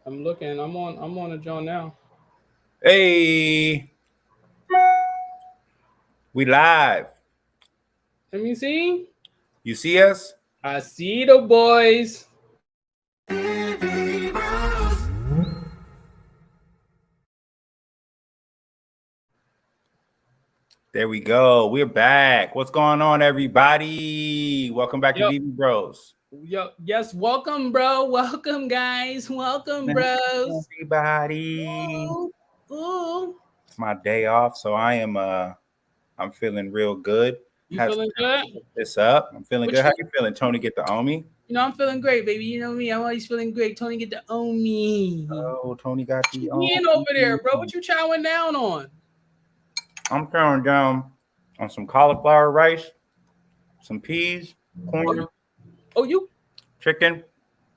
I'm looking. I'm on a John now. Hey, we live. Let me see. You see us? I see the boys. There we go. We're back. What's going on, everybody? Welcome back to Yo, Veve Bros. yes. Welcome, bro. Welcome, guys. Welcome, bros. Everybody. Ooh, ooh. It's my day off, so I'm feeling real good. You Have some feeling time good? to put this up. I'm feeling What good. How you? you feeling, Tony? Get the Omi. I'm feeling great, baby. You know me. I'm always feeling great. Tony, get the on me. Oh, Tony got What the you eating over there, Omi. bro? What you chowing down on? I'm throwing down on some cauliflower rice, some peas, Oh, corn, oh, you, chicken.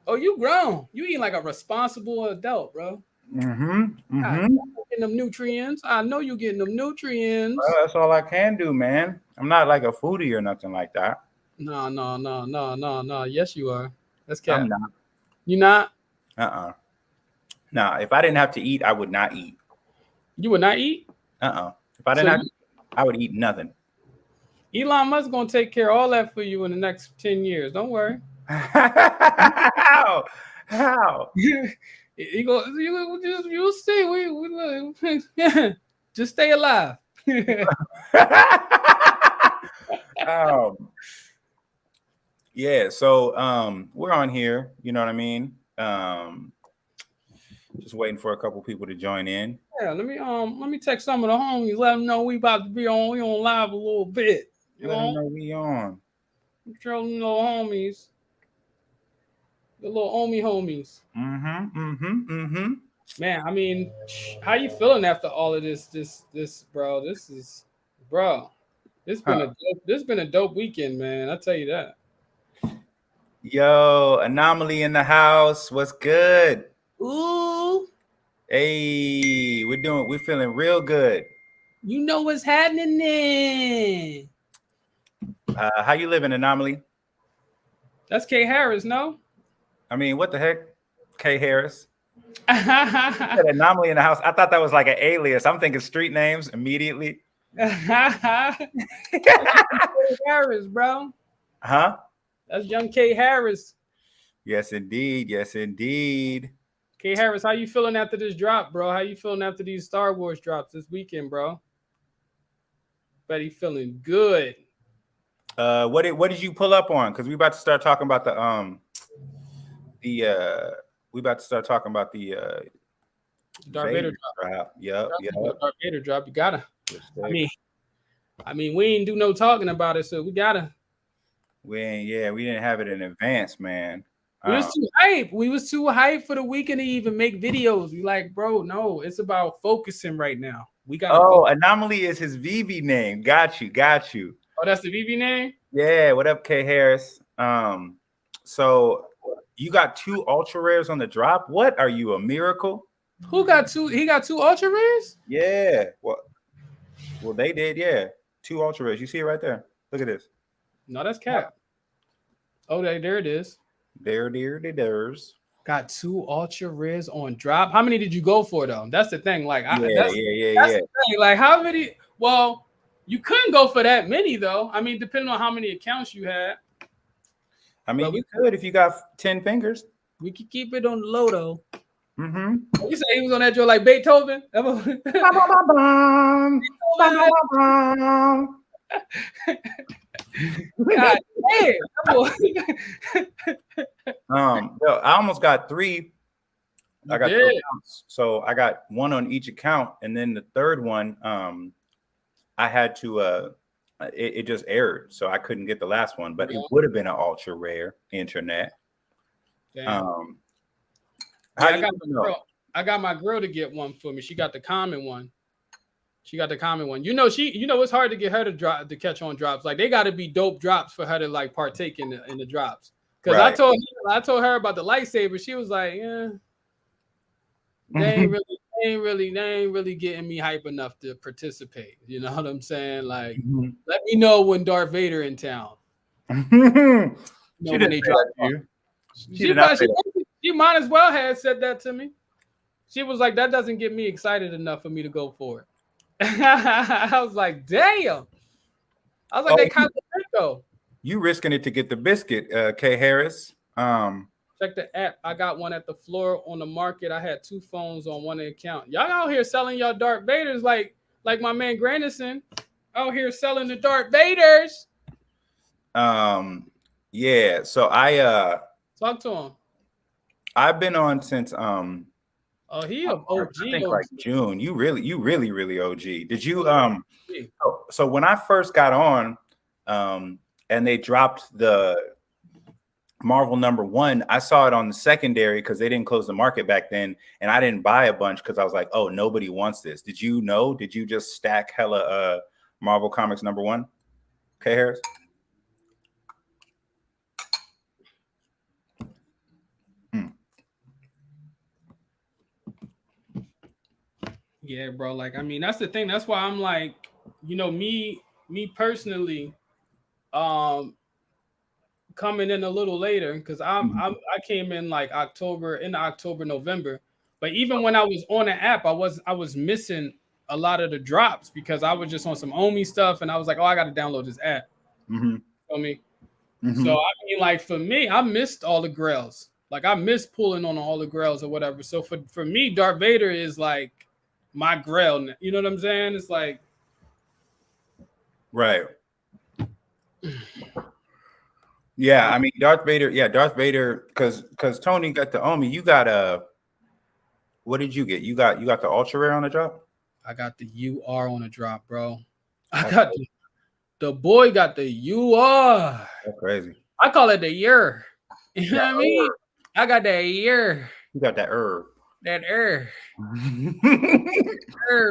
you grown. You eating like a responsible adult, bro. Mm-hmm. God, Mm-hmm. getting them nutrients. I know you getting them nutrients. That's all I can do, man. I'm not like a foodie or nothing like that. No, no, no, no, no, no. Yes, you are. That's I'm cap. not. You not? Nah, if I didn't have to eat, I would not eat. You would not eat? If I So didn't have to, I would eat nothing. Elon Musk gonna take care of all that for you in the next 10 years. Don't worry. How? How? You'll see. We just stay alive. um, yeah, so we're on here, you know what I mean? Just waiting for a couple people to join in. Yeah, let me text some of the homies. Let them know we about to be on. We on live a little bit. You Let them know, know we on. show them little homies, the little homies. Man, I mean, how you feeling after all of this, bro? Bro. Huh. This been a dope weekend, man. I tell you that. Yo, Anomaly in the house. What's good? Ooh, Hey, we're feeling real good. you know what's happening then. How you living, Anomaly? That's K Harris, no? I mean, what the heck? K Harris. K Said Anomaly in the house. I thought that was like an alias. I'm thinking street names immediately. Harris, bro. Huh? That's young K Harris. Yes, indeed. Yes, indeed. K Harris, how you feeling after this drop, bro? How you feeling after these Star Wars drops this weekend, bro? Bet he feeling good. What did you pull up on? Because we about to start talking about the we about to start talking about the Darth Vader drop. Yep. Darth Vader drop. You gotta. I mean, we ain't do no talking about it, so we gotta. We didn't have it in advance, man. We was too hype. We was too hype for the weekend to even make videos. We like, bro, no, it's about focusing right now. We got. Anomaly is his VV name. Got you. Oh, that's the VV name. Yeah. What up, K Harris? So you got 2 ultra rares on the drop. What are you, a miracle? Who got 2? He got 2 ultra rares. Yeah. Well, they did. Yeah, 2 ultra rares. You see it right there. Look at this. No, that's cap. Oh, there it is. There's. Got 2 ultra rares on drop. How many did you go for though? That's the thing. Like, Yeah. That's the thing. Like, how many? Well, you couldn't go for that many though. I mean, depending on how many accounts you had. I mean, we could if you got 10 fingers. We could keep it on the low though. Mm-hmm. You say he was on that joint like Beethoven? God damn. I almost got 3. I got 3 did. accounts. So I got 1 on each account, and then the third one, I had to it just errored, so I couldn't get the last one, but it would have been an ultra rare internet. Damn. I got my girl to get one for me. She got the common one. You know, it's hard to get her to catch on drops. Like they got to be dope drops for her to like partake in the drops. Because I told her about the lightsaber. She was like, yeah, they ain't really getting me hype enough to participate. You know what I'm saying? Like, let me know when Darth Vader in town. She didn't say that to you. She might as well had said that to me. She was like, that doesn't get me excited enough for me to go for it. I was like, damn. I was like, they kind of though. You risking it to get the biscuit, K Harris. Check the app. I got one at the floor on the market. I had 2 phones on one account. Y'all out here selling y'all Darth Vaders like my man Grandison out here selling the Darth Vaders. Yeah. So I talk to him. I've been on since he a OG. I think like June. You really OG. Did you so when I first got on and they dropped the Marvel #1, I saw it on the secondary because they didn't close the market back then, and I didn't buy a bunch because I was like, oh, nobody wants this. Did you know? Did you just stack hella Marvel Comics #1? K Harris? Yeah, bro. Like, I mean, that's the thing. That's why I'm like, you know, me personally, coming in a little later because I came in like October, November. But even when I was on the app, I was missing a lot of the drops because I was just on some Omi stuff, and I was like, oh, I got to download this app. Feel me? So I mean, like for me, I missed all the grails. Like I missed pulling on all the grails or whatever. So for me, Darth Vader is like my grail. You know what I'm saying? It's like right. Yeah, I mean Darth Vader. Yeah, Darth Vader. Because Tony got the Omi. You got what did you get? You got the ultra rare on the drop. I got the UR on the drop, bro. I got the boy got the UR. That's crazy. I call it the year. You know what I mean? I got that year. You got that That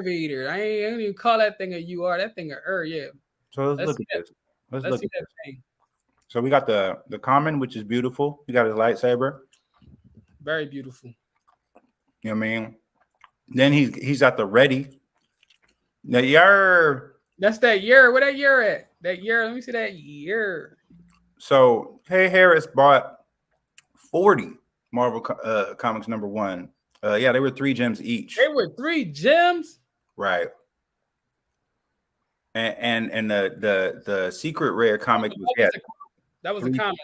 Vader. I ain't even call that thing a UR. That thing a yeah. So let's look at this. Let's look see at that this. thing. So we got the common, which is beautiful. You got his lightsaber. Very beautiful. You know what I mean? Then he's got the ready. The year. That's that year. Where that year at? That year. Let me see that year. So Hey Harris bought 40 Marvel Comics #1. Yeah, they were 3 gems each. They were 3 gems? Right. And the secret rare comic was that was a common.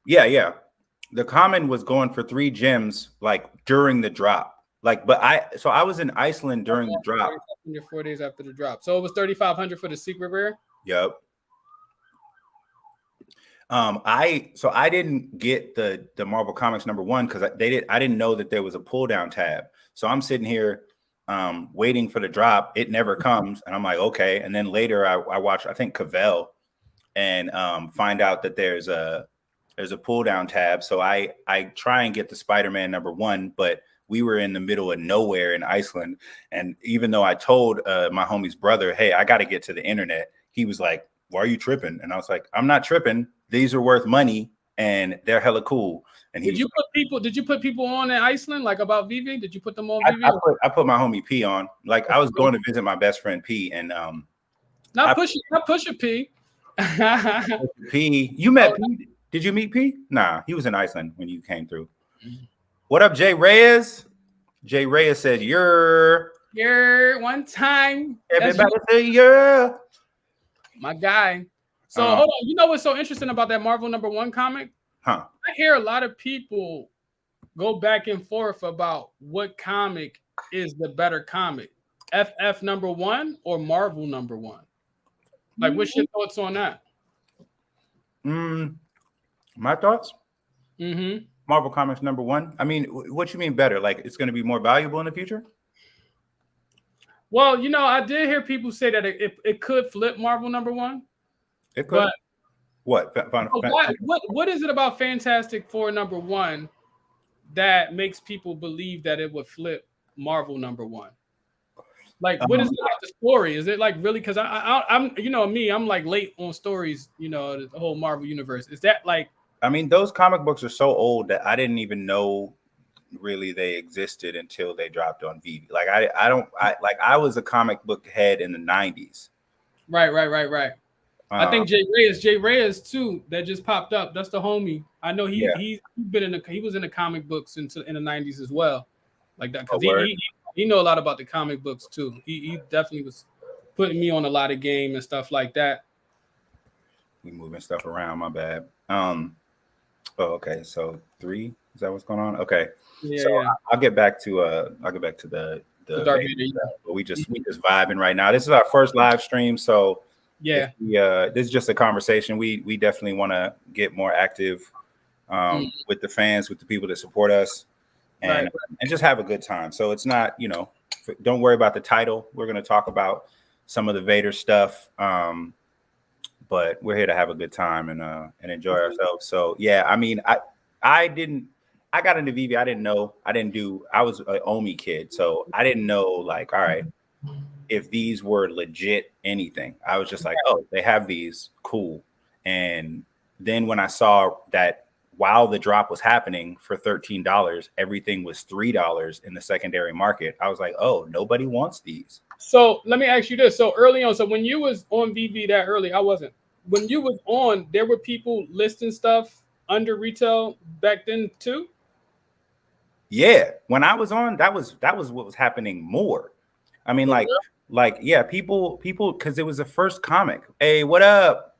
Yeah. The common was going for 3 gems like during the drop. Like, but I was in Iceland during the drop. 4 days after the drop. So it was 3,500 for the secret rare? Yep. I didn't get the Marvel Comics #1 because I didn't know that there was a pull down tab. So I'm sitting here waiting for the drop. It never comes, and I'm like, okay. And then later I watch, I think Cowls, and find out that there's a pull down tab. So I try and get the Spider-Man #1, but we were in the middle of nowhere in Iceland, and even though I told my homie's brother, hey, I got to get to the internet, he was like, why are you tripping? And I was like, I'm not tripping. These are worth money and they're hella cool. And did you put people on in Iceland, like about Veve? Did you put them on Veve? I put my homie P on. Like I was going to visit my best friend P, and not push a P. P. You met P? Did you meet P? Nah, he was in Iceland when you came through. What up, Jay Reyes? Jay Reyes said, you're one time. Everybody say yeah. My guy. So hold on. You know what's so interesting about that Marvel #1 comic? Huh. I hear a lot of people go back and forth about what comic is the better comic, FF #1 or Marvel #1. Like, what's your thoughts on that? My thoughts? Marvel Comics #1. I mean, what you mean better? Like, it's going to be more valuable in the future? Well, you know, I did hear people say that it could flip Marvel #1. It could. What? What is it about Fantastic Four #1 that makes people believe that it would flip Marvel #1? Like, what is it about the story? Is it like really? Because I'm, you know, me, I'm like late on stories. You know, the whole Marvel universe. Is that like? I mean, those comic books are so old that I didn't even know really they existed until they dropped on Veve. Like I was a comic book head in the 90s. Right. I think Jay Reyes too. That just popped up. That's the homie. I know Yeah. he was in the comic books in the 90s as well, like that because Oh, word. he know a lot about the comic books too. He definitely was putting me on a lot of game and stuff like that. We moving stuff around. My bad. Oh, okay. So 3 is that what's going on? Okay. Yeah, So yeah. I'll get back to the Dark Vader Vader, stuff, but we just vibing right now. This is our first live stream, so yeah. this is just a conversation. We definitely want to get more active with the fans, with the people that support us, and just have a good time. So it's not, don't worry about the title. We're going to talk about some of the Vader stuff, but we're here to have a good time and enjoy ourselves. So yeah, I mean, I got into Veve. I was an Omi kid, so I didn't know, like, all right, if these were legit anything. I was just like, oh, they have these, cool. And then when I saw that while the drop was happening for $13, everything was $3 in the secondary market, I was like, oh, nobody wants these. So let me ask you this. So early on, so when you was on Veve that early, I wasn't. When you was on, there were people listing stuff under retail back then too? Yeah, when I was on, that was what was happening more. I mean, yeah, people, because it was the first comic. Hey, what up?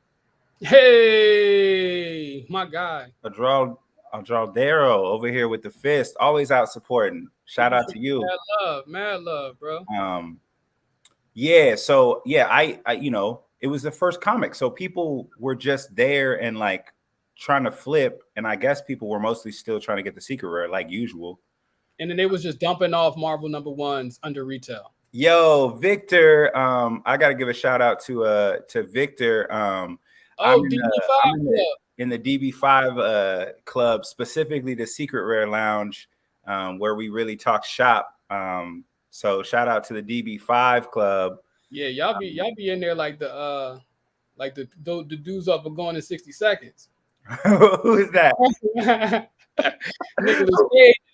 Hey, my guy. Daro over here with the fist, always out supporting. Shout out to you. Mad love, bro. Yeah, so yeah, I it was the first comic, so people were just there and like trying to flip, and I guess people were mostly still trying to get the secret rare like usual. And then they was just dumping off Marvel #1s under retail. Yo, Victor, I gotta give a shout out to Victor. I'm in the DB5 club, specifically the Secret Rare Lounge, where we really talk shop. So shout out to the DB5 club. Yeah, y'all be in there like the dudes up for going in 60 seconds. Who is that?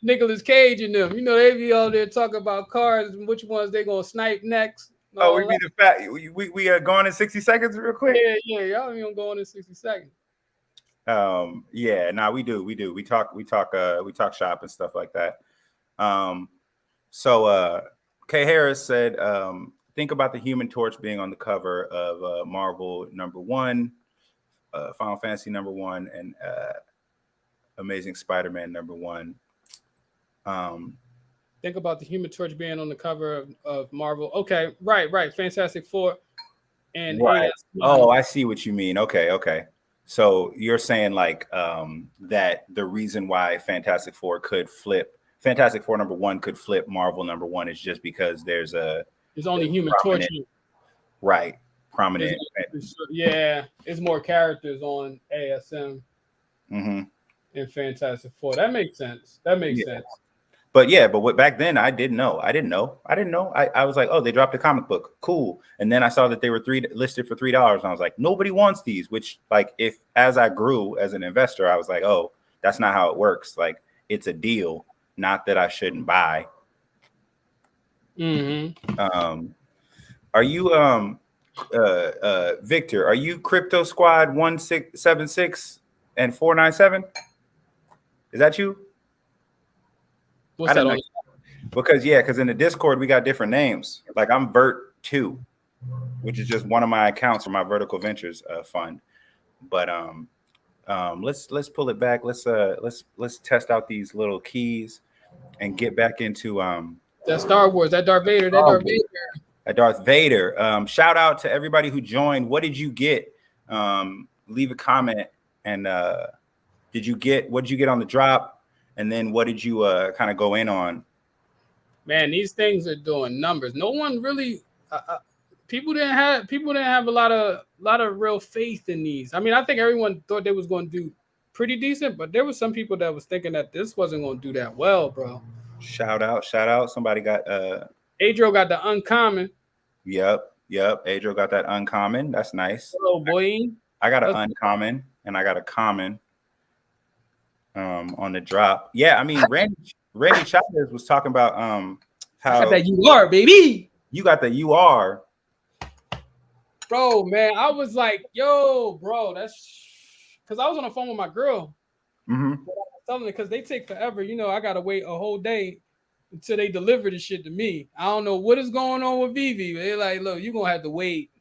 Nicolas Cage and them. They be all there talking about cars and which ones they gonna snipe next. Oh, we be the fact we are going in 60 seconds real quick. Yeah, y'all be going in 60 seconds. Yeah, nah, we do. We talk shop and stuff like that. So K Harris said, think about the Human Torch being on the cover of Marvel #1, Final Fantasy #1, and Amazing Spider-Man #1. Think about the Human Torch being on the cover of Marvel. Okay, right. Fantastic Four. And right. Oh, I see what you mean. Okay. So you're saying like that the reason why Fantastic Four #1 could flip Marvel #1 is just because there's only Human Torch. Right. Prominent. It's more characters on ASM. In Fantastic Four. That makes sense. Sense. But back then I didn't know. I was like, oh, they dropped a comic book. Cool. And then I saw that they were listed for $3. And I was like, nobody wants these, which like as I grew as an investor, I was like, oh, that's not how it works. Like it's a deal, not that I shouldn't buy. Are you Victor, are you Crypto Squad 1676 and 497? Is that you? What's that on? Because in the Discord we got different names. Like I'm Vert2, which is just one of my accounts for my Vertical Ventures fund. But let's pull it back. Let's test out these little keys and get back into that Star Wars, that Darth Vader, Darth Vader. Shout out to everybody who joined. What did you get? Leave a comment. And what did you get on the drop? And then what did you kind of go in on? Man, these things are doing numbers. No one really people didn't have a lot of real faith in these. I mean, I think everyone thought they was going to do pretty decent, but there was some people that was thinking that this wasn't going to do that well, bro. Shout out. Somebody got Adro got the uncommon. Yep. Adro got that uncommon. That's nice. Hello, boy. I got an uncommon and I got a common on the drop. Yeah, I mean Randy Chavez was talking about how that you are, baby. You got the UR. Bro, man, I was like, yo, bro, that's because I was on the phone with my girl. Mm-hmm. Telling it because they take forever. You know, I gotta wait a whole day until they deliver the shit to me. I don't know what is going on with Veve. They're like, look, you're gonna have to wait.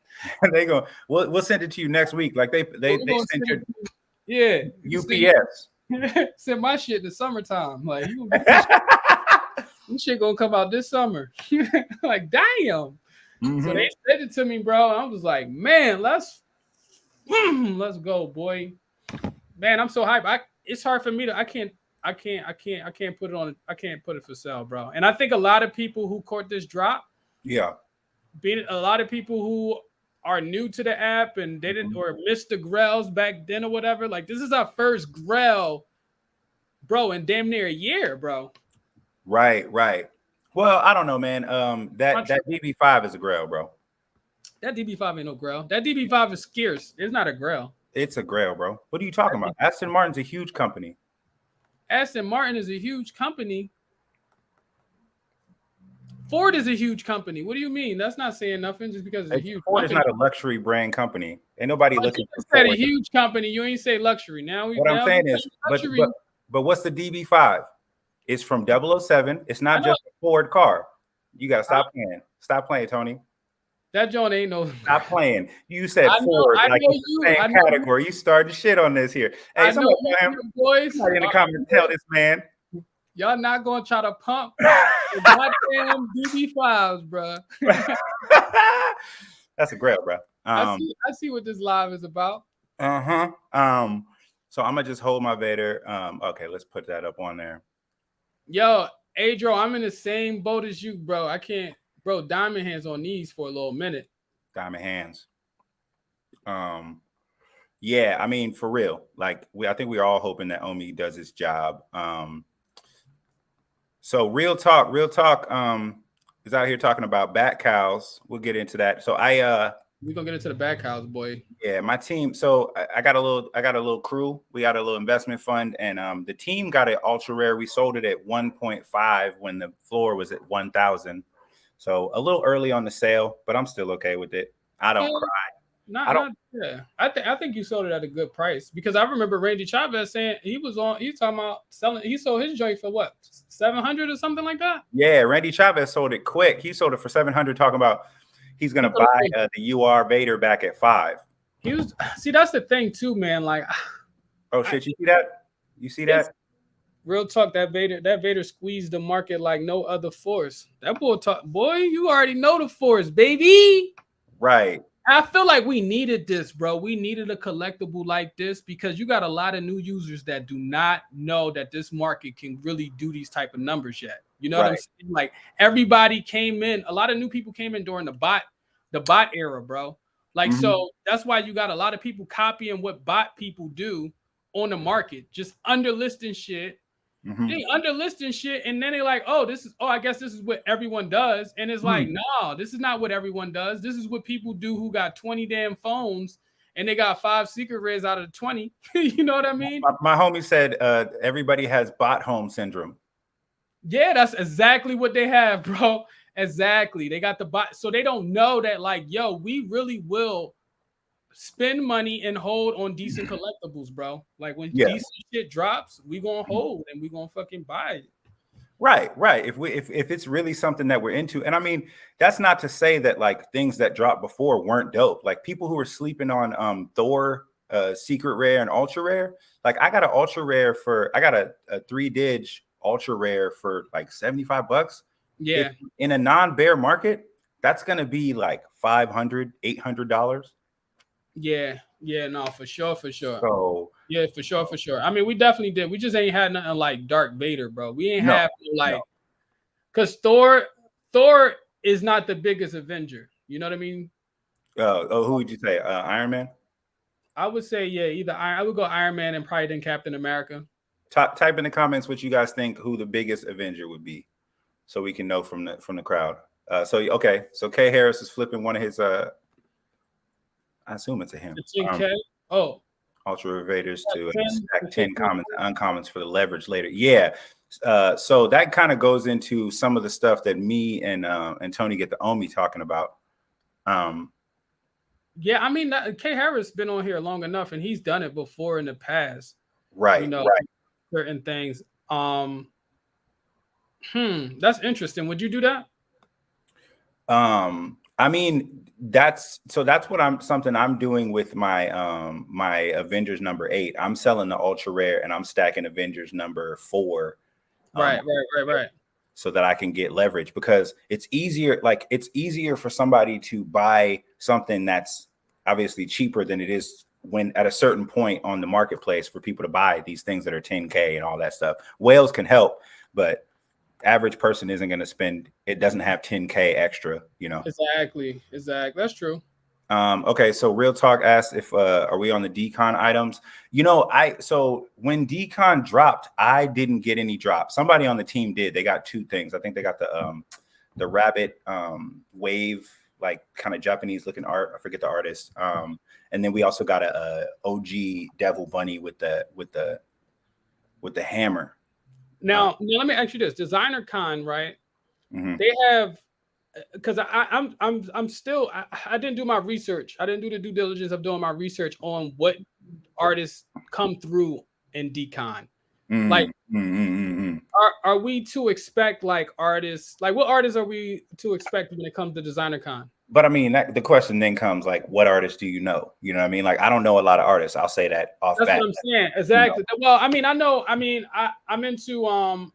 They go, we'll send it to you next week. Like they sent your UPS. Send my shit in the summertime. Like you gonna get this shit gonna come out this summer. Like, damn. Mm-hmm. So they sent it to me, bro. I was like, man, let's go, boy. Man, I'm so hyped. It's hard for me to I can't put it on. I can't put it for sale, bro. And I think a lot of people who caught this drop, being a lot of people who are new to the app and they didn't or missed the Grells back then or whatever. Like this is our first Grell, bro, in damn near a year, bro. Right. Well, I don't know, man. That DB5 is a Grell, bro. That DB5 ain't no Grell. That DB5 is scarce. It's not a Grell. It's a Grell, bro. What are you talking about? Aston Martin's a huge company. Aston Martin is a huge company. Ford is a huge company. What do you mean? That's not saying nothing just because it's a huge Ford company. is not a luxury brand company. Ain't nobody looking for Ford. A huge company. You ain't say luxury. Now what I'm saying is, but what's the DB5? It's from 007. It's not just a Ford car. You gotta stop playing. Stop playing, Tony. That joint ain't no. Stop playing. You said Ford, like the same category. You started shit on this here. Hey, somebody boys in the comments tell this man. Y'all not gonna try to pump the goddamn DB5s, bro. That's a Grell, bro. I see what this live is about. So I'm gonna just hold my Vader. Okay, let's put that up on there. Yo, Adro, I'm in the same boat as you, bro. I can't, bro. Diamond hands on these for a little minute. Diamond hands. Yeah, I mean, for real. Like I think we're all hoping that Omi does his job. So real talk is out here talking about bat cows. We'll get into that. So we're gonna get into the bat cows, boy. Yeah, my team. So I got a little crew. We got a little investment fund, and the team got it ultra rare. We sold it at 1.5 when the floor was at 1,000. So a little early on the sale, but I'm still okay with it. I don't cry. I think you sold it at a good price because I remember Randy Chavez saying he talking about selling. He sold his joint for what, 700 or something like that. Yeah, Randy Chavez sold it quick. He sold it for 700. Talking about he's gonna buy the UR Vader back at 5. See, that's the thing too, man. Like, oh shit, you see that? You see that? Real talk, that Vader squeezed the market like no other force. That boy, you already know the force, baby. Right. I feel like we needed this, bro. We needed a collectible like this because you got a lot of new users that do not know that this market can really do these type of numbers yet. You know what I'm saying? Like everybody came in, a lot of new people came in during the bot era, bro. Like, so that's why you got a lot of people copying what bot people do on the market, just underlisting shit. They underlisting shit, and then they like, I guess this is what everyone does. And it's like, no, this is not what everyone does. This is what people do who got 20 damn phones and they got 5 secret rares out of the 20. You know what I mean? My homie said everybody has bot home syndrome. Yeah, that's exactly what they have, bro. Exactly. They got the bot, so they don't know that, like, yo, we really will spend money and hold on decent collectibles, bro. Like when decent shit drops, we gonna hold and we gonna fucking buy it. Right. If it's really something that we're into, and I mean that's not to say that like things that dropped before weren't dope. Like people who were sleeping on Thor, secret rare and ultra rare. Like I got an ultra rare I got a 3-dig ultra rare for like $75. Yeah. In a non-bear market, that's gonna be like $500, $800. Yeah, no, for sure. So yeah, for sure. I mean, we definitely did. We just ain't had nothing like Dark Vader, bro. We ain't have because Thor is not the biggest Avenger. You know what I mean? Who would you say? Iron Man? I would say either I would go Iron Man and probably then Captain America. Type in the comments what you guys think who the biggest Avenger would be, so we can know from the crowd. So K Harris is flipping one of his I assume it's a him. It's in K. Ultra Vaders to stack 10 commons and uncommons for the leverage later. Yeah. So that kind of goes into some of the stuff that me and Tony get the Omi talking about. Yeah, I mean, K Harris been on here long enough, and he's done it before in the past. You Right, know, right. certain things. That's interesting. Would you do that? I mean, that's what I'm doing with my my Avengers number 8. I'm selling the ultra rare and I'm stacking Avengers number 4. Right, right. So that I can get leverage, because it's easier. Like, it's easier for somebody to buy something that's obviously cheaper than it is when at a certain point on the marketplace for people to buy these things that are 10K and all that stuff. Whales can help, but average person isn't going to spend. It doesn't have 10K extra, you know. Exactly. That's true. Okay, so Real Talk asked if are we on the decon items? You know, so when decon dropped, I didn't get any drops. Somebody on the team did. They got 2 things. I think they got the rabbit wave, like kind of Japanese looking art. I forget the artist. And then we also got a OG devil bunny with the hammer. Now let me ask you this: Designer Con, right? Mm-hmm. They have, because I'm still I didn't do my research. I didn't do the due diligence of doing my research on what artists come through in decon. Like, are we to expect like artists? Like, what artists are we to expect when it comes to Designer Con? But I mean, the question then comes, like, what artists do you know? You know what I mean? Like, I don't know a lot of artists. I'll say that off That's bat. what I'm saying. Exactly. You know? Well, I mean, I know. I mean, I'm into. Don't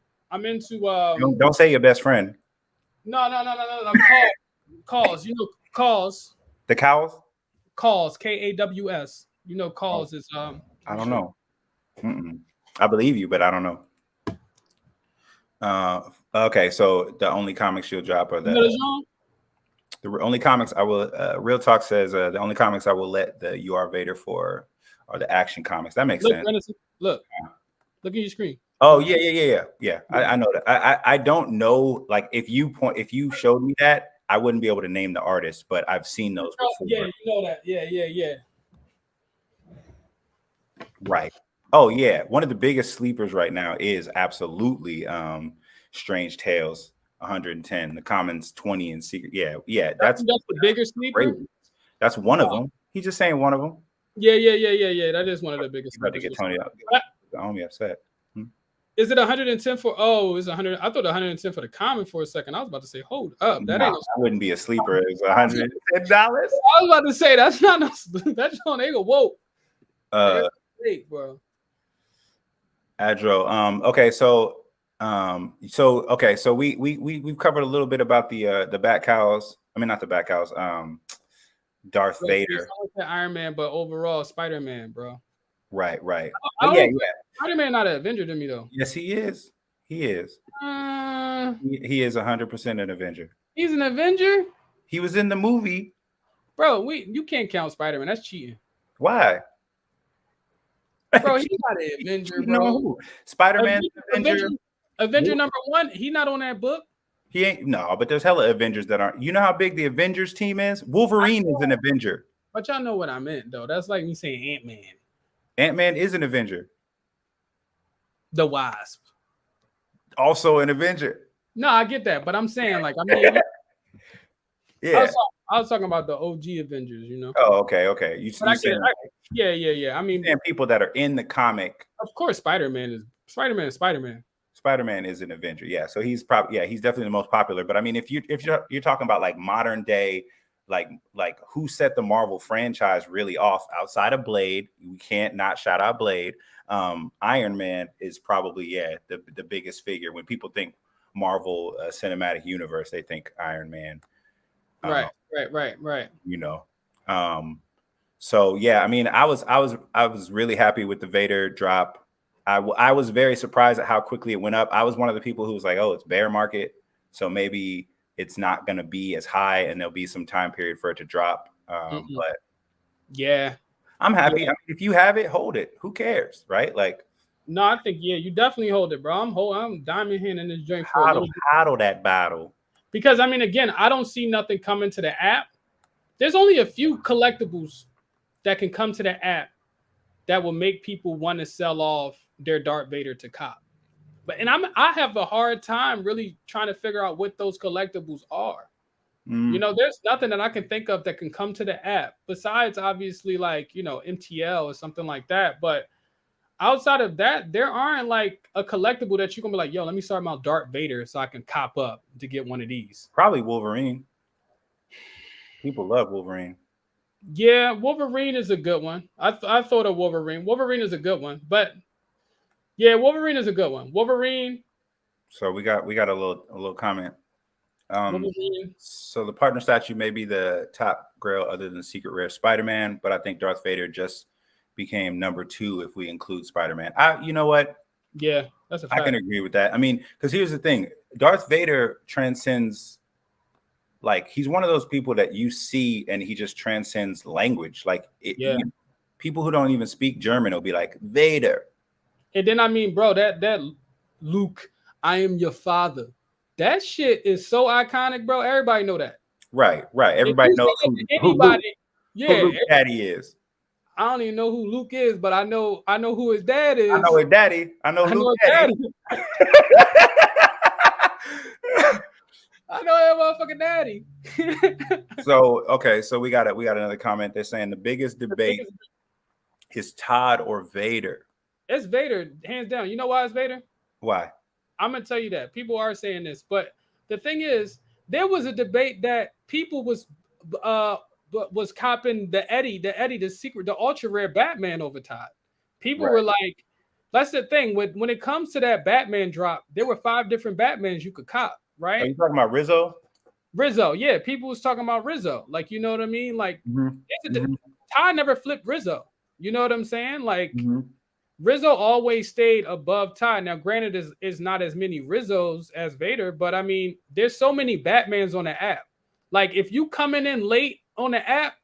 say your best friend. No. Cowls. You know Cowls. The Cowls? Cowls. Kaws. You know Cowls is I don't know. I believe you, but I don't know. Okay, so the only comics you'll drop are the only comics I will. Real Talk says the only comics I will let the You Are Vader for are the action comics. That makes sense. Look at your screen. Oh yeah. I know that. I don't know. Like, if you showed me that, I wouldn't be able to name the artist, but I've seen those before. Yeah, you know that. Yeah. Right. Oh yeah. One of the biggest sleepers right now is absolutely Strange Tales 110, the Commons 20, and Secret. Yeah. That's the bigger sleeper. Crazy. That's one of them. He's just saying one of them. Yeah. That is one of the biggest. About to get Tony up. Don't be upset. Is it 110 for? Oh, it's 100. I thought 110 for the common for a second. I was about to say, hold up, that ain't. That wouldn't be a sleeper. It's $110. I was about to say that's not no. That's on Eagle. Whoa. Great, bro. Adro. Okay, so we've covered a little bit about the Bat Cowls. I mean, not the Bat Cowls. Darth Vader. Iron Man, but overall Spider-Man, bro. Right. Yeah. Spider-Man not an Avenger to me though. Yes, he is. He is. He is 100% an Avenger. He's an Avenger. He was in the movie, bro. You can't count Spider-Man. That's cheating. Why? Bro, he's not an Avenger, bro. No. Spider-Man, Avenger number 1. He not on that book. He ain't. No, but there's hella Avengers that aren't. You know how big the Avengers team is? Wolverine is an Avenger. But y'all know what I meant, though. That's like me saying Ant-Man. Ant-Man is an Avenger. The Wasp. Also an Avenger. No, I get that, but I'm saying, like, I mean, yeah. I was talking about the OG Avengers, you know. Oh, okay. You saying, yeah. I mean, people that are in the comic. Of course, Spider-Man is Spider-Man. Spider-Man is an Avenger, yeah. So he's probably, he's definitely the most popular. But I mean, if you're talking about like modern day, like who set the Marvel franchise really off outside of Blade, we can't not shout out Blade. Iron Man is probably the biggest figure. When people think Marvel Cinematic Universe, they think Iron Man. Right. You know, so yeah, I mean, I was really happy with the Vader drop. I was very surprised at how quickly it went up. I was one of the people who was like, oh, it's bear market, so maybe it's not going to be as high, and there'll be some time period for it to drop. But yeah, I'm happy. I mean, if you have it, hold it. Who cares, right? Like, no, I think you definitely hold it, bro. I'm diamond hand in this joint for hodl that battle. Because I mean, again, I don't see nothing coming to the app. There's only a few collectibles that can come to the app that will make people want to sell off their Darth Vader to cop. I have a hard time really trying to figure out what those collectibles are. You know, there's nothing that I can think of that can come to the app besides obviously like, you know, MTL or something like that. But outside of that, there aren't like a collectible that you can be like, yo, let me start my Darth Vader so I can cop up to get one of these. Probably Wolverine. People love Wolverine. Yeah, Wolverine is a good one. I thought of Wolverine. Wolverine is a good one, but yeah, Wolverine is a good one. Wolverine. So we got a little comment. Wolverine. So the partner statue may be the top grail other than Secret Rare Spider-Man, but I think Darth Vader just became number 2 if we include Spider-Man. You know what? Yeah, that's a fact. I can agree with that. I mean, because here's the thing: Darth Vader transcends. Like, he's one of those people that you see and he just transcends language. Like, people who don't even speak German will be like Vader. And then I mean, bro, that Luke, I am your father. That shit is so iconic, bro. Everybody know that. Right. Everybody knows who Luke Daddy is. I don't even know who Luke is, but I know who his dad is. I know his daddy. I know Luke Daddy. I know that motherfucking daddy. So we got another comment. They're saying the biggest debate is Todd or Vader. It's Vader, hands down. You know why it's Vader? Why? I'm gonna tell you that. People are saying this, but the thing is, there was a debate that people was copping the secret, the ultra rare Batman over Todd. People were like, that's the thing. When it comes to that Batman drop, there were 5 different Batmans you could cop, right? Are you talking about Rizzo? Rizzo, yeah. People was talking about Rizzo. Like, you know what I mean? Like, Todd never flipped Rizzo. You know what I'm saying? Like, Rizzo always stayed above Todd. Now, granted, is not as many Rizzos as Vader, but I mean, there's so many Batmans on the app. Like, if you coming in late on the app,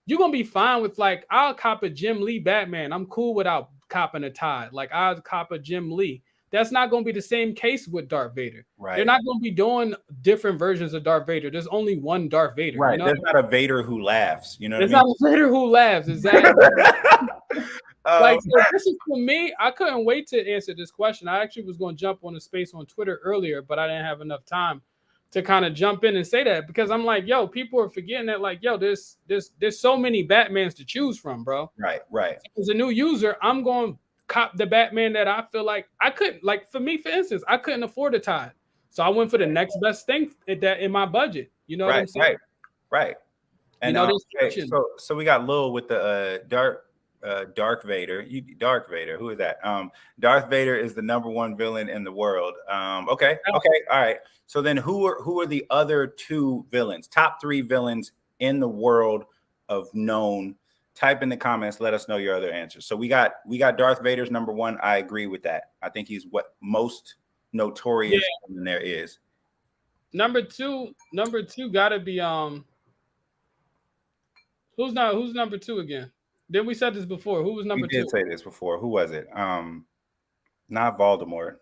you're gonna be fine with like, I'll cop a Jim Lee Batman. I'm cool without copping a Todd. Like, I'll cop a Jim Lee. That's not gonna be the same case with Darth Vader. Right. They're not gonna be doing different versions of Darth Vader. There's only one Darth Vader. Right. You know? There's not a Vader who laughs. You know, there's not a Vader who laughs. Exactly. Like, so this is for me. I couldn't wait to answer this question. I actually was going to jump on the space on Twitter earlier, but I didn't have enough time to kind of jump in and say that, because I'm like, yo, people are forgetting that, like, yo, there's so many Batmans to choose from, bro. Right. As a new user, I'm going to cop the Batman that I feel like I couldn't. Like, for me, for instance, I couldn't afford a Todd, so I went for the next best thing that in my budget. You know what I'm saying? Right. And so we got Lil with the Darth Vader. Darth Vader. Who is that? Darth Vader is the #1 villain in the world. Okay. All right. So then who are the other 2 villains? Top 3 villains in the world of known. Type in the comments. Let us know your other answers. So we got Darth Vader's #1. I agree with that. I think he's what most notorious than there is. Number two gotta be who's number 2 again? Then we said this before. Who was number 2? We did say this before. Who was it? Not Voldemort.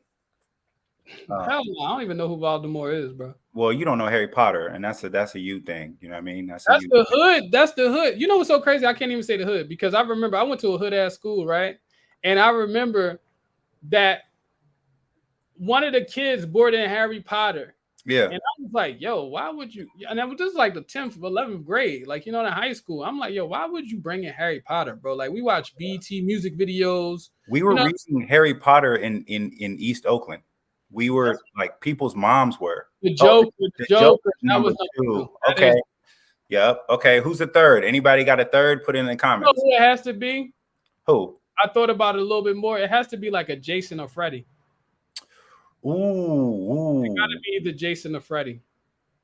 Hell no, I don't even know who Voldemort is, bro. Well, you don't know Harry Potter, and that's a you thing. You know what I mean? That's the hood. That's the hood. You know what's so crazy? I can't even say the hood, because I remember I went to a hood ass school, right? And I remember that one of the kids brought in Harry Potter. Yeah. And I was like, yo, why would you? And that was just like the 10th, 11th grade, like, you know, in high school. I'm like, yo, why would you bring in Harry Potter, bro? Like, we watched BT music videos. We were reading Harry Potter in East Oakland. We were like, people's moms were. The Joker. That was #2. Okay. Yep. Okay. Who's the 3rd? Anybody got a 3rd? Put it in the comments. You know who it has to be? Who? I thought about it a little bit more. It has to be like a Jason or Freddy. Ooh. It gotta be the Jason or Freddy.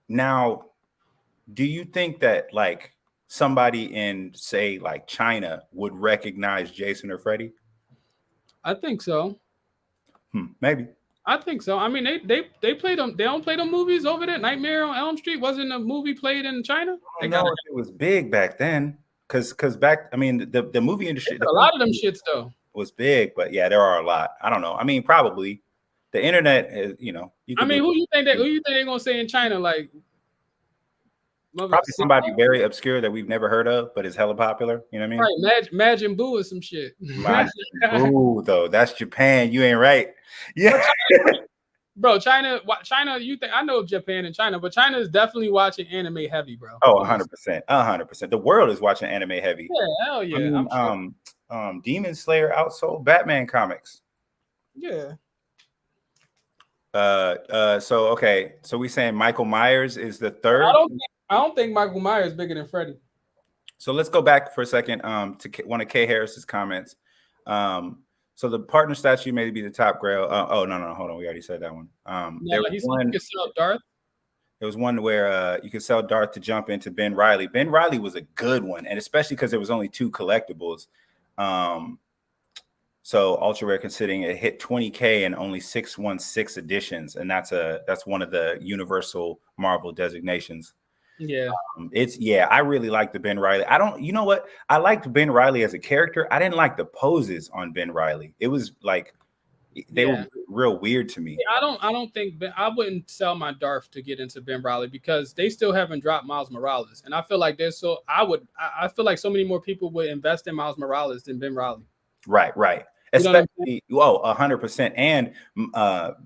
Now, do you think that like somebody in, say, like China would recognize Jason or Freddy? I think so. Maybe. I think so. I mean, they play them. They don't play them movies over there. Nightmare on Elm Street wasn't a movie played in China. It was big back then. Because back, I mean, the movie industry. A lot of them shits though was big, but yeah, there are a lot. I don't know. I mean, probably. The internet is, you know. I mean, who you think they're gonna say in China? Like, probably somebody very obscure that we've never heard of, but is hella popular. You know what I mean? Right, Majin Buu or some shit. Majin Buu, though, that's Japan. You ain't right. Yeah. Bro, China. You think I know Japan and China, but China is definitely watching anime heavy, bro. Oh, 100%, 100%. The world is watching anime heavy. Yeah, hell yeah. I mean, I'm sure. Demon Slayer outsold Batman comics. Yeah. So okay, so we saying Michael Myers is the third. I don't think Michael Myers is bigger than Freddy. So let's go back for a second to one of K Harris's comments. So the partner statue may be the top grail. Oh no, hold on, we already said that one. There was one. You could sell Darth. There was one where you could sell Darth to jump into Ben Reilly. Ben Reilly was a good one, and especially because there was only 2 collectibles. So ultra rare, considering it hit 20K and only 616 editions, and that's one of the Universal Marvel designations. Yeah, I really like the Ben Reilly. You know what? I liked Ben Reilly as a character. I didn't like the poses on Ben Reilly. It was like they were real weird to me. I don't think I wouldn't sell my Darth to get into Ben Reilly because they still haven't dropped Miles Morales, and I feel like I feel like so many more people would invest in Miles Morales than Ben Reilly. Right. Especially, 100%. And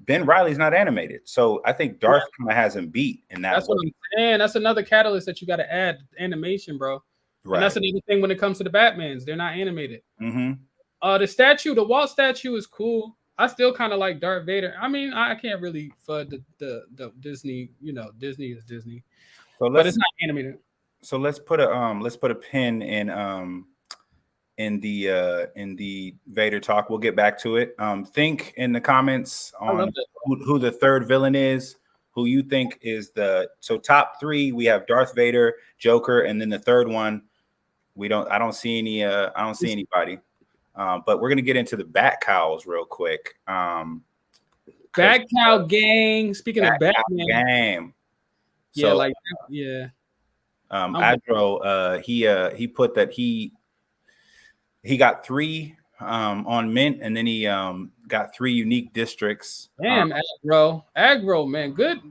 Ben Reilly's not animated, so I think Darth kind of has him beat in that. That's what I'm saying. That's another catalyst that you got to add animation, bro. Right. And that's another thing when it comes to the Batmans, they're not animated. The Walt statue is cool. I still kind of like Darth Vader. I mean, I can't really for the Disney. Disney is Disney, but it's not animated. So let's put a pin in the Vader talk. We'll get back to it. Think in the comments on who the third villain is, who you think is so top 3. We have Darth Vader, Joker, and then the third one I don't see anybody. But we're gonna get into the Bat Cowls real quick. Bat Cow gang. Speaking of Batman game. Adro, he put that he got 3 on Mint, and then he got 3 unique districts. Damn, aggro, man, good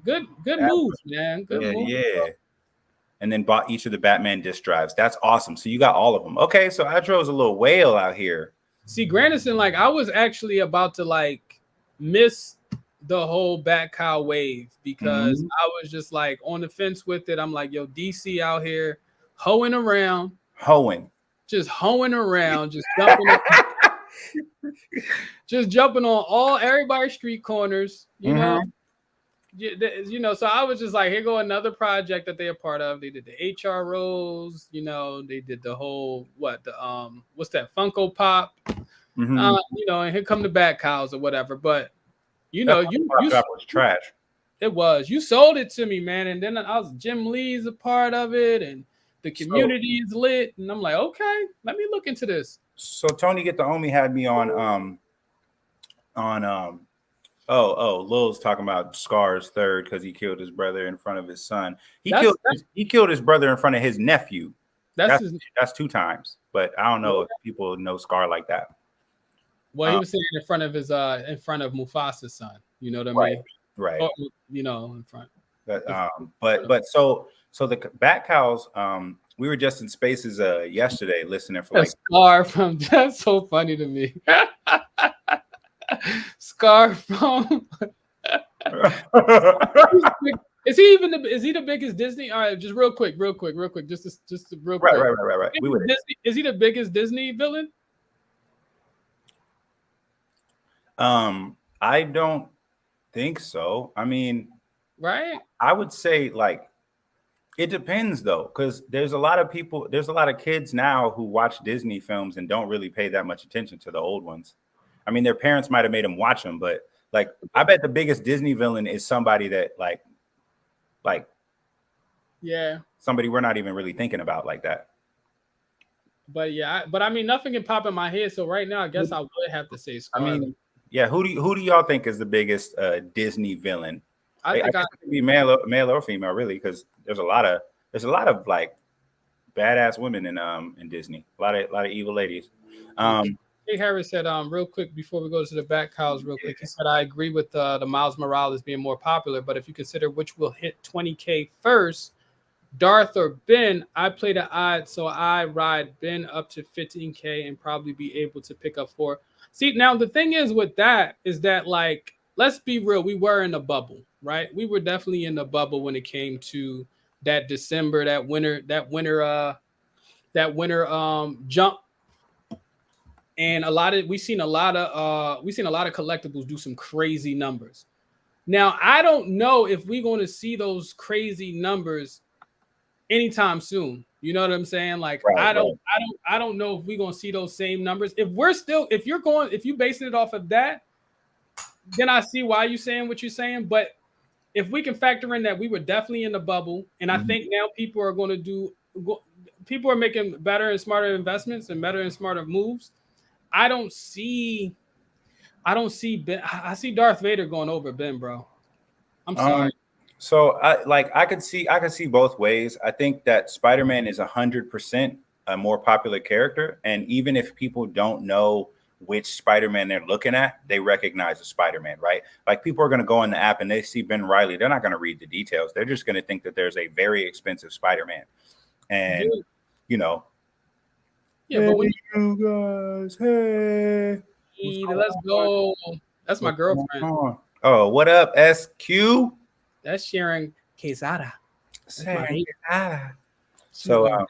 moves, man. Good move. Yeah. And then bought each of the Batman disc drives. That's awesome. So you got all of them. Okay, so Adro's a little whale out here. See, Grandison, I was actually about to miss the whole Bat Cow wave because I was just on the fence with it. I'm like, yo, DC out here hoeing around. Just hoeing around, just jumping on everybody's street corners, you know. So I was just like, here go another project that they're a part of. They did the HROs, they did the whole what's that Funko Pop, and here come the Bat Cows or whatever. But you was trash. It was. You sold it to me, man, and then Jim Lee's a part of it, and the community is lit, and I'm like, okay, let me look into this. So Tony Get the Homie had me on Lil's talking about Scar's third because he killed his brother in front of his son. He killed his brother in front of his nephew. That's 2 times, but I don't know if people know Scar like that. Well, he was saying in front of Mufasa's son. You know what I mean? Right. Or, in front. But so the Bat Cows, we were just in Spaces yesterday listening for Scar from. That's so funny to me. Scar from. Is he the biggest Disney? All right, just real quick, just real quick. Right. Is he the biggest Disney villain? I don't think so. I mean, right? I would say it depends though, because there's a lot of kids now who watch Disney films and don't really pay that much attention to the old ones. I mean, their parents might have made them watch them, but I bet the biggest Disney villain is somebody that somebody we're not even really thinking about like that. But I mean, nothing can pop in my head. So right now, I guess I would have to say Scar. I mean, who do y'all think is the biggest Disney villain? I think it could be male or female, really, because there's a lot of badass women in Disney. A lot of evil ladies. Hey, Harris said, real quick before we go to the Bat Cows, real quick. He said, I agree with the Miles Morales being more popular, but if you consider which will hit 20K first, Darth or Ben, I play the odds, so I ride Ben up to 15K and probably be able to pick up 4. See, now the thing is with that is that let's be real, we were in a bubble, right? We were definitely in the bubble when it came to that December, that winter jump. And we seen a lot of collectibles do some crazy numbers. Now, I don't know if we're going to see those crazy numbers anytime soon. You know what I'm saying? Like Right, right. I don't know if we're going to see those same numbers. If you're basing it off of that, then I see why you're saying what you're saying. But if we can factor in that we were definitely in the bubble, and I Mhm. think now people are making better and smarter investments and better and smarter moves. I don't see I don't see Ben. I see Darth Vader going over Ben, bro. I'm Um, sorry. so I could see both ways. I think that Spider-Man is 100% a more popular character, and even if people don't know which Spider-Man they're looking at, they recognize a Spider-Man, right? Like people are going to go in the app and they see Ben Riley, they're not going to read the details. They're just going to think that there's a very expensive Spider-Man, Yeah, and you know, yeah, hey but when you guys, hey, what's going let's on? go. That's my What's going girlfriend. on? Oh, what up, SQ? That's Sharon Quesada. That's my Say baby. hi. She's So going.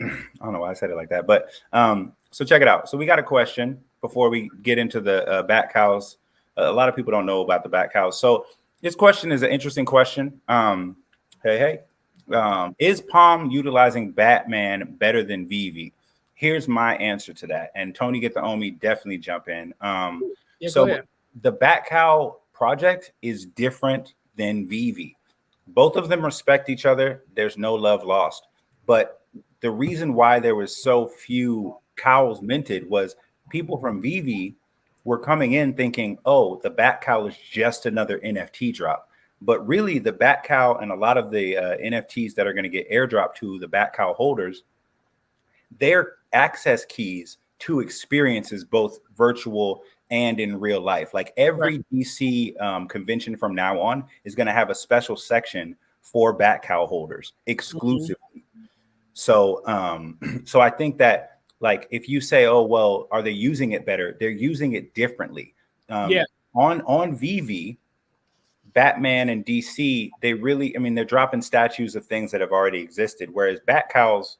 I don't know why I said it like that, but so check it out. So we got a question before we get into the bat cows. A lot of people don't know about the bat cows. So this question is an interesting question. Is Palm utilizing Batman better than Vivi? Here's my answer to that. And Tony Get the Omi definitely jump in. Yeah, go So ahead. the Bat Cow project is different than Vivi. Both of them respect each other. There's no love lost. But the reason why there was so few Cowls minted was people from Vivi were coming in thinking, oh, the Bat Cow is just another NFT drop. But really, the Bat Cow and a lot of the NFTs that are going to get airdropped to the Bat Cow holders, their access keys to experiences, both virtual and in real life. Like Right. every DC convention from now on is going to have a special section for Bat Cow holders Mhm. exclusively. So, so I think that like if you say, oh well, are they using it better? They're using it differently. Yeah. On VV, Batman and DC, they really, I mean, they're dropping statues of things that have already existed. Whereas Bat Cows,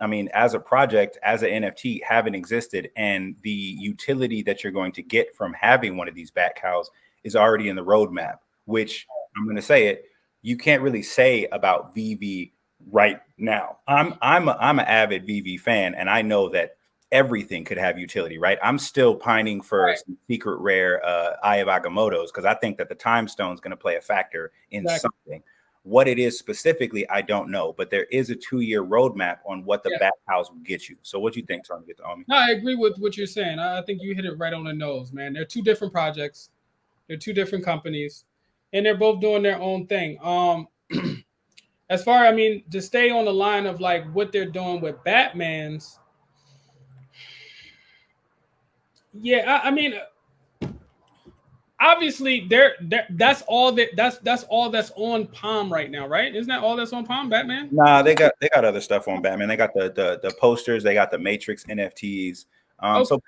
I mean, as a project, as an NFT, haven't existed, and the utility that you're going to get from having one of these Bat Cows is already in the roadmap. Which I'm going to say it, you can't really say about VV right now. I'm an avid VV fan, and I know that everything could have utility, right? I'm still pining for Right. some secret rare Eye of Agamottos because I think that the time stone is going to play a factor in Exactly. something. What it is specifically, I don't know, but there is a 2-year roadmap on what the Yeah. Bat House will get you. So, what do you think, Trying to get the Omi? No, I agree with what you're saying. I think you hit it right on the nose, man. They're two different projects. They're two different companies, and they're both doing their own thing. As far I mean, to stay on the line of like what they're doing with Batman's, yeah, I mean, obviously that's all that's all that's on Palm right now, right? Isn't that all that's on Palm, Batman? Nah, they got other stuff on Batman. They got the posters. They got the Matrix NFTs. Okay. So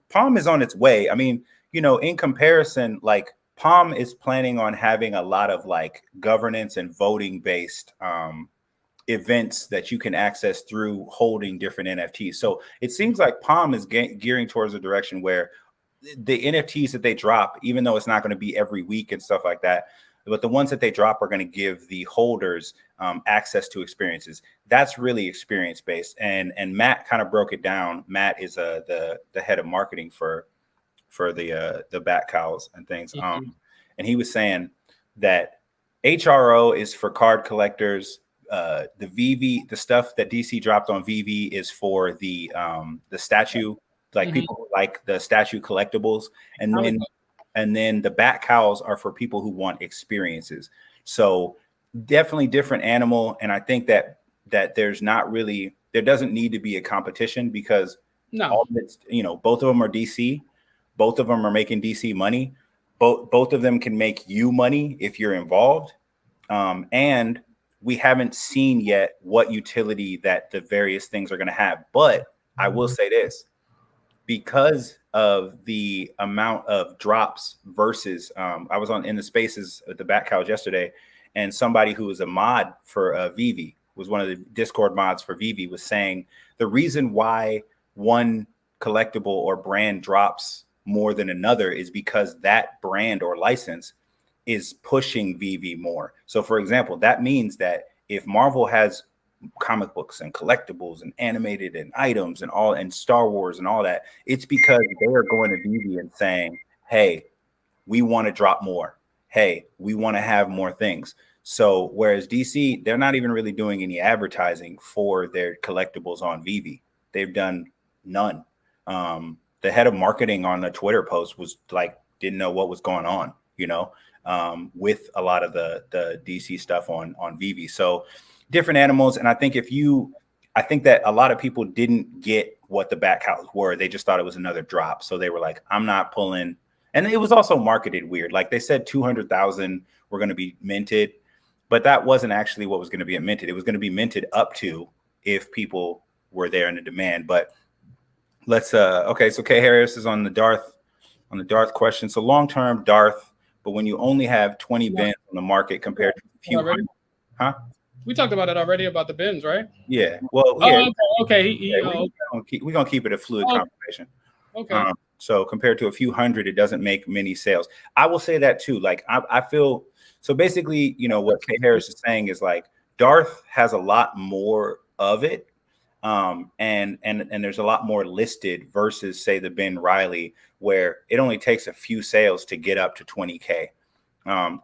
Palm is on its way. I mean, you know, in comparison, like Palm is planning on having a lot of like governance and voting based events that you can access through holding different NFTs. So it seems like Palm is gearing towards a direction where the NFTs that they drop, even though it's not going to be every week and stuff like that, but the ones that they drop are going to give the holders access to experiences. That's really experience based. And Matt kind of broke it down. Matt is the head of marketing for the Bat Cows and things. Mhm. And he was saying that HRO is for card collectors. The VV, the stuff that DC dropped on VV is for the statue, like Mhm. people who like the statue collectibles, and Comic then book. the Bat Cows are for people who want experiences. So definitely different animal, and I think that there doesn't need to be a competition because No. all of it's, you know, both of them are DC, both of them are making DC money, both of them can make you money if you're involved, and we haven't seen yet what utility that the various things are going to have. But I will say this, because of the amount of drops versus I was in the spaces at the Bat Cowls yesterday, and somebody who was a mod for Veve, was one of the Discord mods for Veve, was saying the reason why one collectible or brand drops more than another is because that brand or license is pushing Veve more. So for example, that means that if Marvel has comic books and collectibles and animated and items and all, and Star Wars and all that, it's because they are going to Veve and saying, hey, we want to drop more. Hey, we want to have more things. So whereas DC, they're not even really doing any advertising for their collectibles on Veve. They've done none. The head of marketing on a Twitter post was like, didn't know what was going on, you know, with a lot of the DC stuff on Veve. So different animals. And I think I think that a lot of people didn't get what the Bat Cowls were. They just thought it was another drop. So they were like, I'm not pulling. And it was also marketed weird. Like they said 200,000 were going to be minted, but that wasn't actually what was going to be minted. It was going to be minted up to if people were there in the demand. But let's okay, so K Harris is on the Darth question. So long-term Darth, but when you only have 20 bins on the market compared to a few hundred, huh? We talked about it already about the bins, right? Yeah. Well, yeah. Okay. We're gonna keep it a fluid conversation. Okay. So compared to a few hundred, it doesn't make many sales. I will say that too. Like I feel so basically, you know, what K Harris is saying is like Darth has a lot more of it. And there's a lot more listed versus say the Ben Riley, where it only takes a few sales to get up to 20K.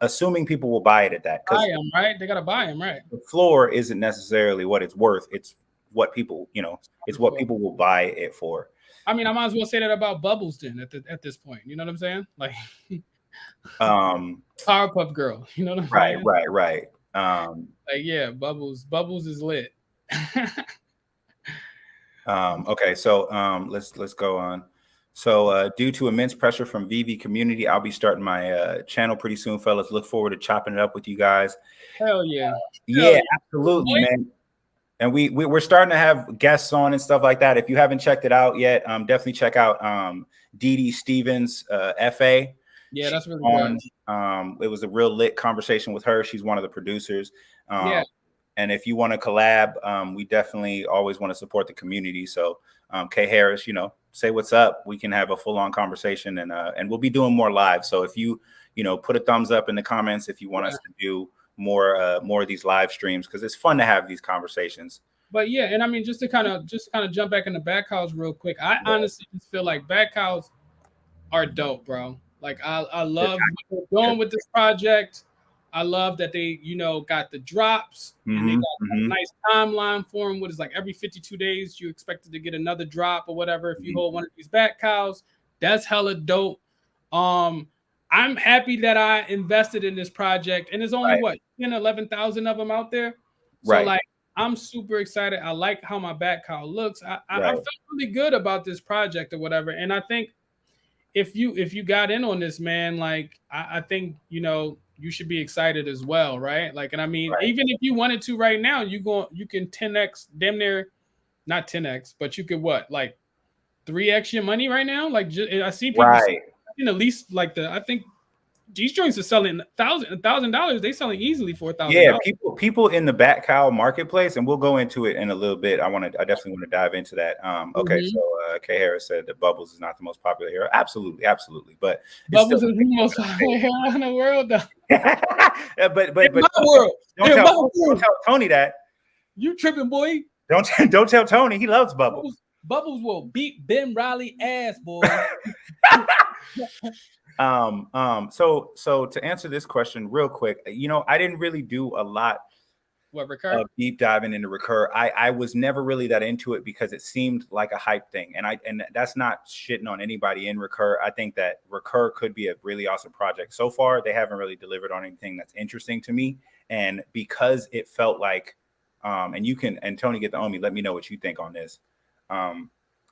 Assuming people will buy it at that. Buy them, right? They gotta buy them, right? The floor isn't necessarily what it's worth. It's what people, you know, it's what people will buy it for. I mean, I might as well say that about Bubbles then at this point. You know what I'm saying? Like Powerpuff Girl. You know what I'm saying? Right. Like yeah, Bubbles is lit. Okay, so let's go on. So due to immense pressure from Veve community, I'll be starting my channel pretty soon, fellas. Look forward to chopping it up with you guys. Hell yeah. Yeah, absolutely, man. And we're starting to have guests on and stuff like that. If you haven't checked it out yet, definitely check out Dee Dee Stevens, FA. Yeah, that's really good. It was a real lit conversation with her. She's one of the producers. Yeah. And if you want to collab, we definitely always want to support the community. So K Harris, you know, say what's up. We can have a full-on conversation, and we'll be doing more live. So if you know, put a thumbs up in the comments if you want us to do more of these live streams, because it's fun to have these conversations. But yeah, and I mean, just to kind of jump back into Bat Cowls real quick. I honestly just feel like Bat Cowls are dope, bro. Like I love what they're doing with this project. I love that they, you know, got the drops and they got a nice timeline for them. What is like every 52 days you expected to get another drop or whatever. If you hold one of these Bat Cowls, that's hella dope. I'm happy that I invested in this project, and there's only what 11,000 of them out there. So like I'm super excited. I like how my Bat Cowl looks. I felt really good about this project or whatever. And I think if you got in on this, man, like I think, you know, you should be excited as well, right? Like, and I mean, even if you wanted to right now, you can 10x, damn near, not 10x, but you could like 3x your money right now. Like I see people at least like I think these joints are selling $1,000. They selling easily for $1,000. Yeah, people in the Bat Cowl marketplace, and we'll go into it in a little bit. I definitely want to dive into that. Okay, so K Harris said that Bubbles is not the most popular hero. Absolutely, but Bubbles is the most popular hero in the world, though. but world. Don't tell Tony that. You tripping, boy? Don't tell Tony. He loves Bubbles. Bubbles will beat Ben Riley ass, boy. So to answer this question real quick, you know, I didn't really do a lot of deep diving into Recur. I was never really that into it because it seemed like a hype thing, and that's not shitting on anybody in Recur. I think that Recur could be a really awesome project. So far, they haven't really delivered on anything that's interesting to me, and because it felt like, and Tony, get the Omi, let me know what you think on this.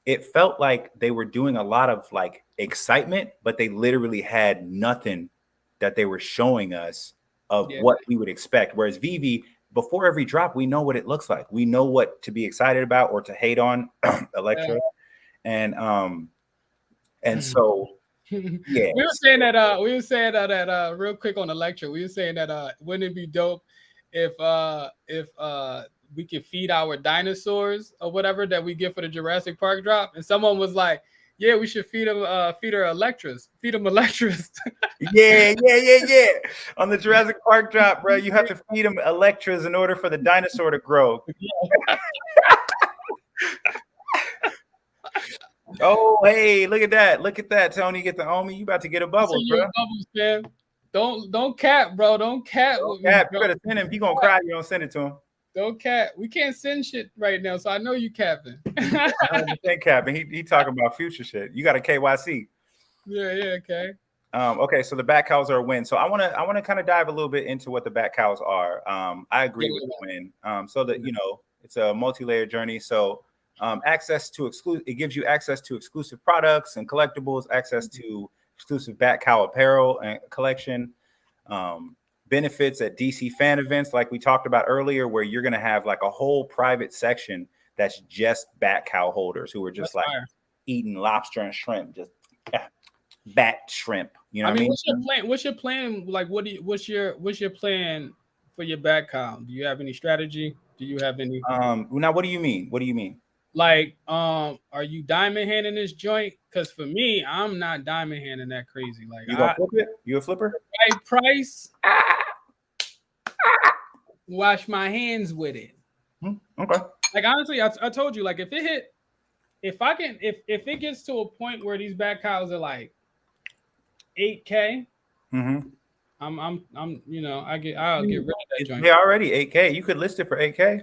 It felt like they were doing a lot of like excitement, but they literally had nothing that they were showing us of what we would expect. Whereas Veve, before every drop, we know what it looks like. We know what to be excited about or to hate on, Electra. And And so, yeah, we were saying that real quick on the lecture. We were saying that wouldn't it be dope if we could feed our dinosaurs or whatever that we get for the Jurassic Park drop, and someone was like, "Yeah, we should feed her Electras, feed them Electras." yeah. On the Jurassic Park drop, bro, you have to feed them Electras in order for the dinosaur to grow. Oh, hey, look at that, Tony. Get the Omi. You about to get a bubble, bro. Bubbles, man. Don't cap, bro. Don't cap. Don't cap. You better send him. He gonna cry. You don't send it to him. Don't cap. We can't send shit right now, so I know you capping. 100% capping. He talking about future shit. You got a KYC. Yeah, okay. Okay, so the bat cows are a win. So I want to kind of dive a little bit into what the bat cows are. I agree with the win. So that it's a multi-layered journey. So access to it gives you access to exclusive products and collectibles, access to exclusive bat cow apparel and collection. Benefits at DC fan events, like we talked about earlier, where you're gonna have like a whole private section that's just bat cow holders who are just eating lobster and shrimp, just bat shrimp. You know what I mean? What's your plan? Like, what's your plan for your bat cow? Do you have any strategy? Do you have any? Now, what do you mean? What do you mean? Like, are you diamond handing this joint? Because for me, I'm not diamond handing that crazy. Like, you gonna flip it? You a flipper? Right price. Wash my hands with it. Okay. Like, honestly, I told you, like, if it gets to a point where these bat cows are like 8K, I'm I'll get rid of that joint. They're already 8K. You could list it for 8K.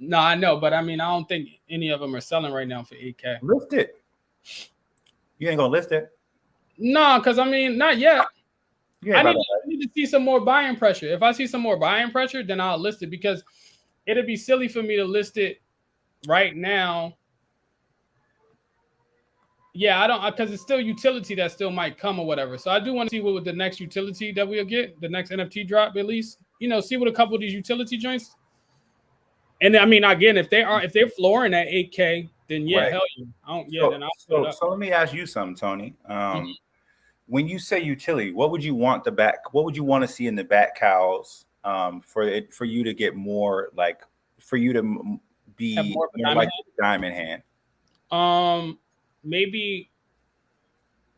No, I know, but I mean, I don't think any of them are selling right now for 8K. List it. You ain't gonna list it. No, because I mean, not yet. I need to see some more buying pressure. If I see some more buying pressure, then I'll list it, because it'd be silly for me to list it right now. Yeah, I don't, because it's still utility that still might come or whatever. So I do want to see what the next utility that we'll get, the next NFT drop at least. See what a couple of these utility joints. And I mean, again, if they're flooring at 8K, then yeah, hell yeah. Then I'll so let me ask you something, Tony. When you say utility, what would you want to see in the bat cows for you to get more, like, for you to be more like diamond hand? Maybe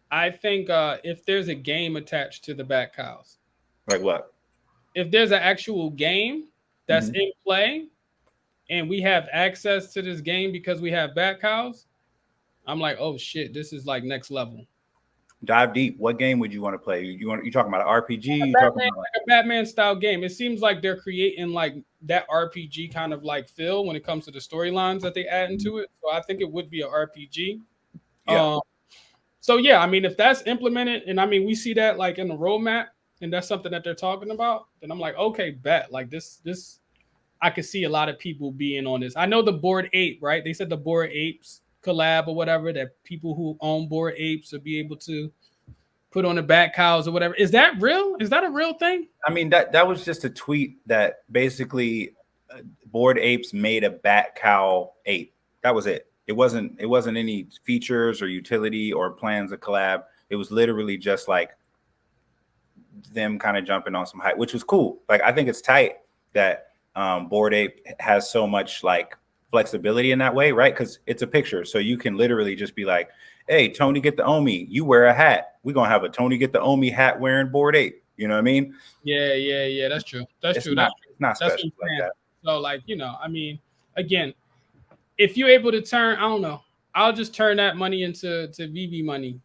I think if there's a game attached to the bat cows. Like what? If there's an actual game that's in play and we have access to this game because we have bat cows, I'm like, oh shit, this is like next level. Dive deep. What game would you want to play? You talking about an RPG? You talking about like a Batman style game? It seems like they're creating like that RPG kind of like feel when it comes to the storylines that they add into it. So I think it would be an RPG. Yeah. So yeah, I mean, if that's implemented, and I mean we see that like in the roadmap, and that's something that they're talking about, then I'm like, okay, bet. Like this I could see a lot of people being on this. I know the Bored Ape, right? They said the Bored Apes collab or whatever, that people who own Bored Apes will be able to put on the bat cows or whatever. Is that real? Is that a real thing? I mean, that was just a tweet that basically Bored Apes made a bat cow ape. That was it. It wasn't any features or utility or plans of collab. It was literally just like them kind of jumping on some hype, which was cool. Like, I think it's tight that Bored Ape has so much like flexibility in that way, right? Because it's a picture, so you can literally just be like, hey, Tony, get the Omi, you wear a hat, we're gonna have a Tony get the Omi hat wearing Bored Ape. You know what I mean? Yeah, that's true. That's true. It's not special like that. So like, I mean, again, if you're able to turn, I don't know, I'll just turn that money into Veve money.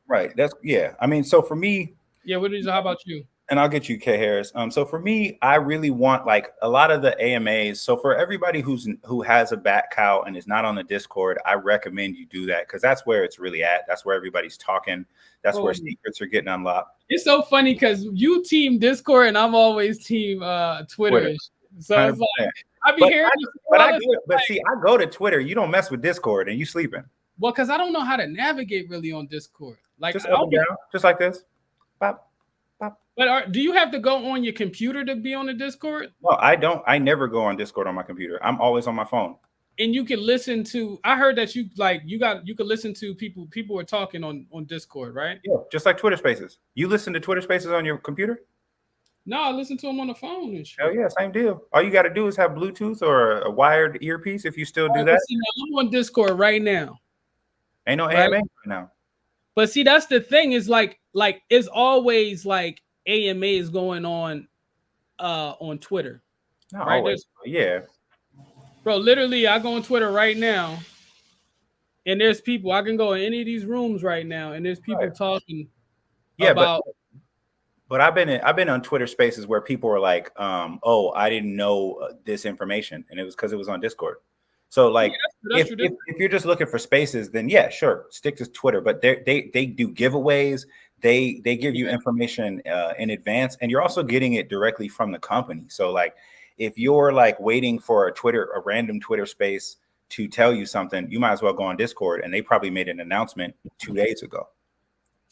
right. That's, yeah. I mean, so for me, how about you? And I'll get you, K Harris. So for me, I really want like a lot of the AMAs. So for everybody who has a bat cow and is not on the Discord, I recommend you do that, because that's where it's really at. That's where everybody's talking. That's where secrets are getting unlocked. It's so funny because you team Discord and I'm always team Twitter. So 100%. It's like I be hearing. I go to Twitter. You don't mess with Discord, and you sleeping. Well, because I don't know how to navigate really on Discord. Like just up and down, just like this. Bop. But do you have to go on your computer to be on the Discord? No, I don't. I never go on Discord on my computer. I'm always on my phone. and you can listen to. I heard that you could listen to people. People are talking on Discord, right? Yeah, just like Twitter Spaces. You listen to Twitter Spaces on your computer? No, I listen to them on the phone and shit. Oh yeah, same deal. All you got to do is have Bluetooth or a wired earpiece. If you still do that, See, I'm on Discord right now. ain't no Right? AMA right now. But see, that's the thing. Is like it's always like AMA is going on Twitter. Not Right? always. Yeah. Bro, literally, I go on Twitter right now, and there's people. I can go in any of these rooms right now, and there's people talking about. But I've been on Twitter Spaces where people were like, "Oh, I didn't know this information," and it was because it was on Discord. So like, if you're just looking for Spaces, then yeah, sure, stick to Twitter. But they do giveaways. They give you information in advance, and you're also getting it directly from the company. So like, if you're like waiting for a random Twitter space to tell you something, you might as well go on Discord, and they probably made an announcement 2 days ago.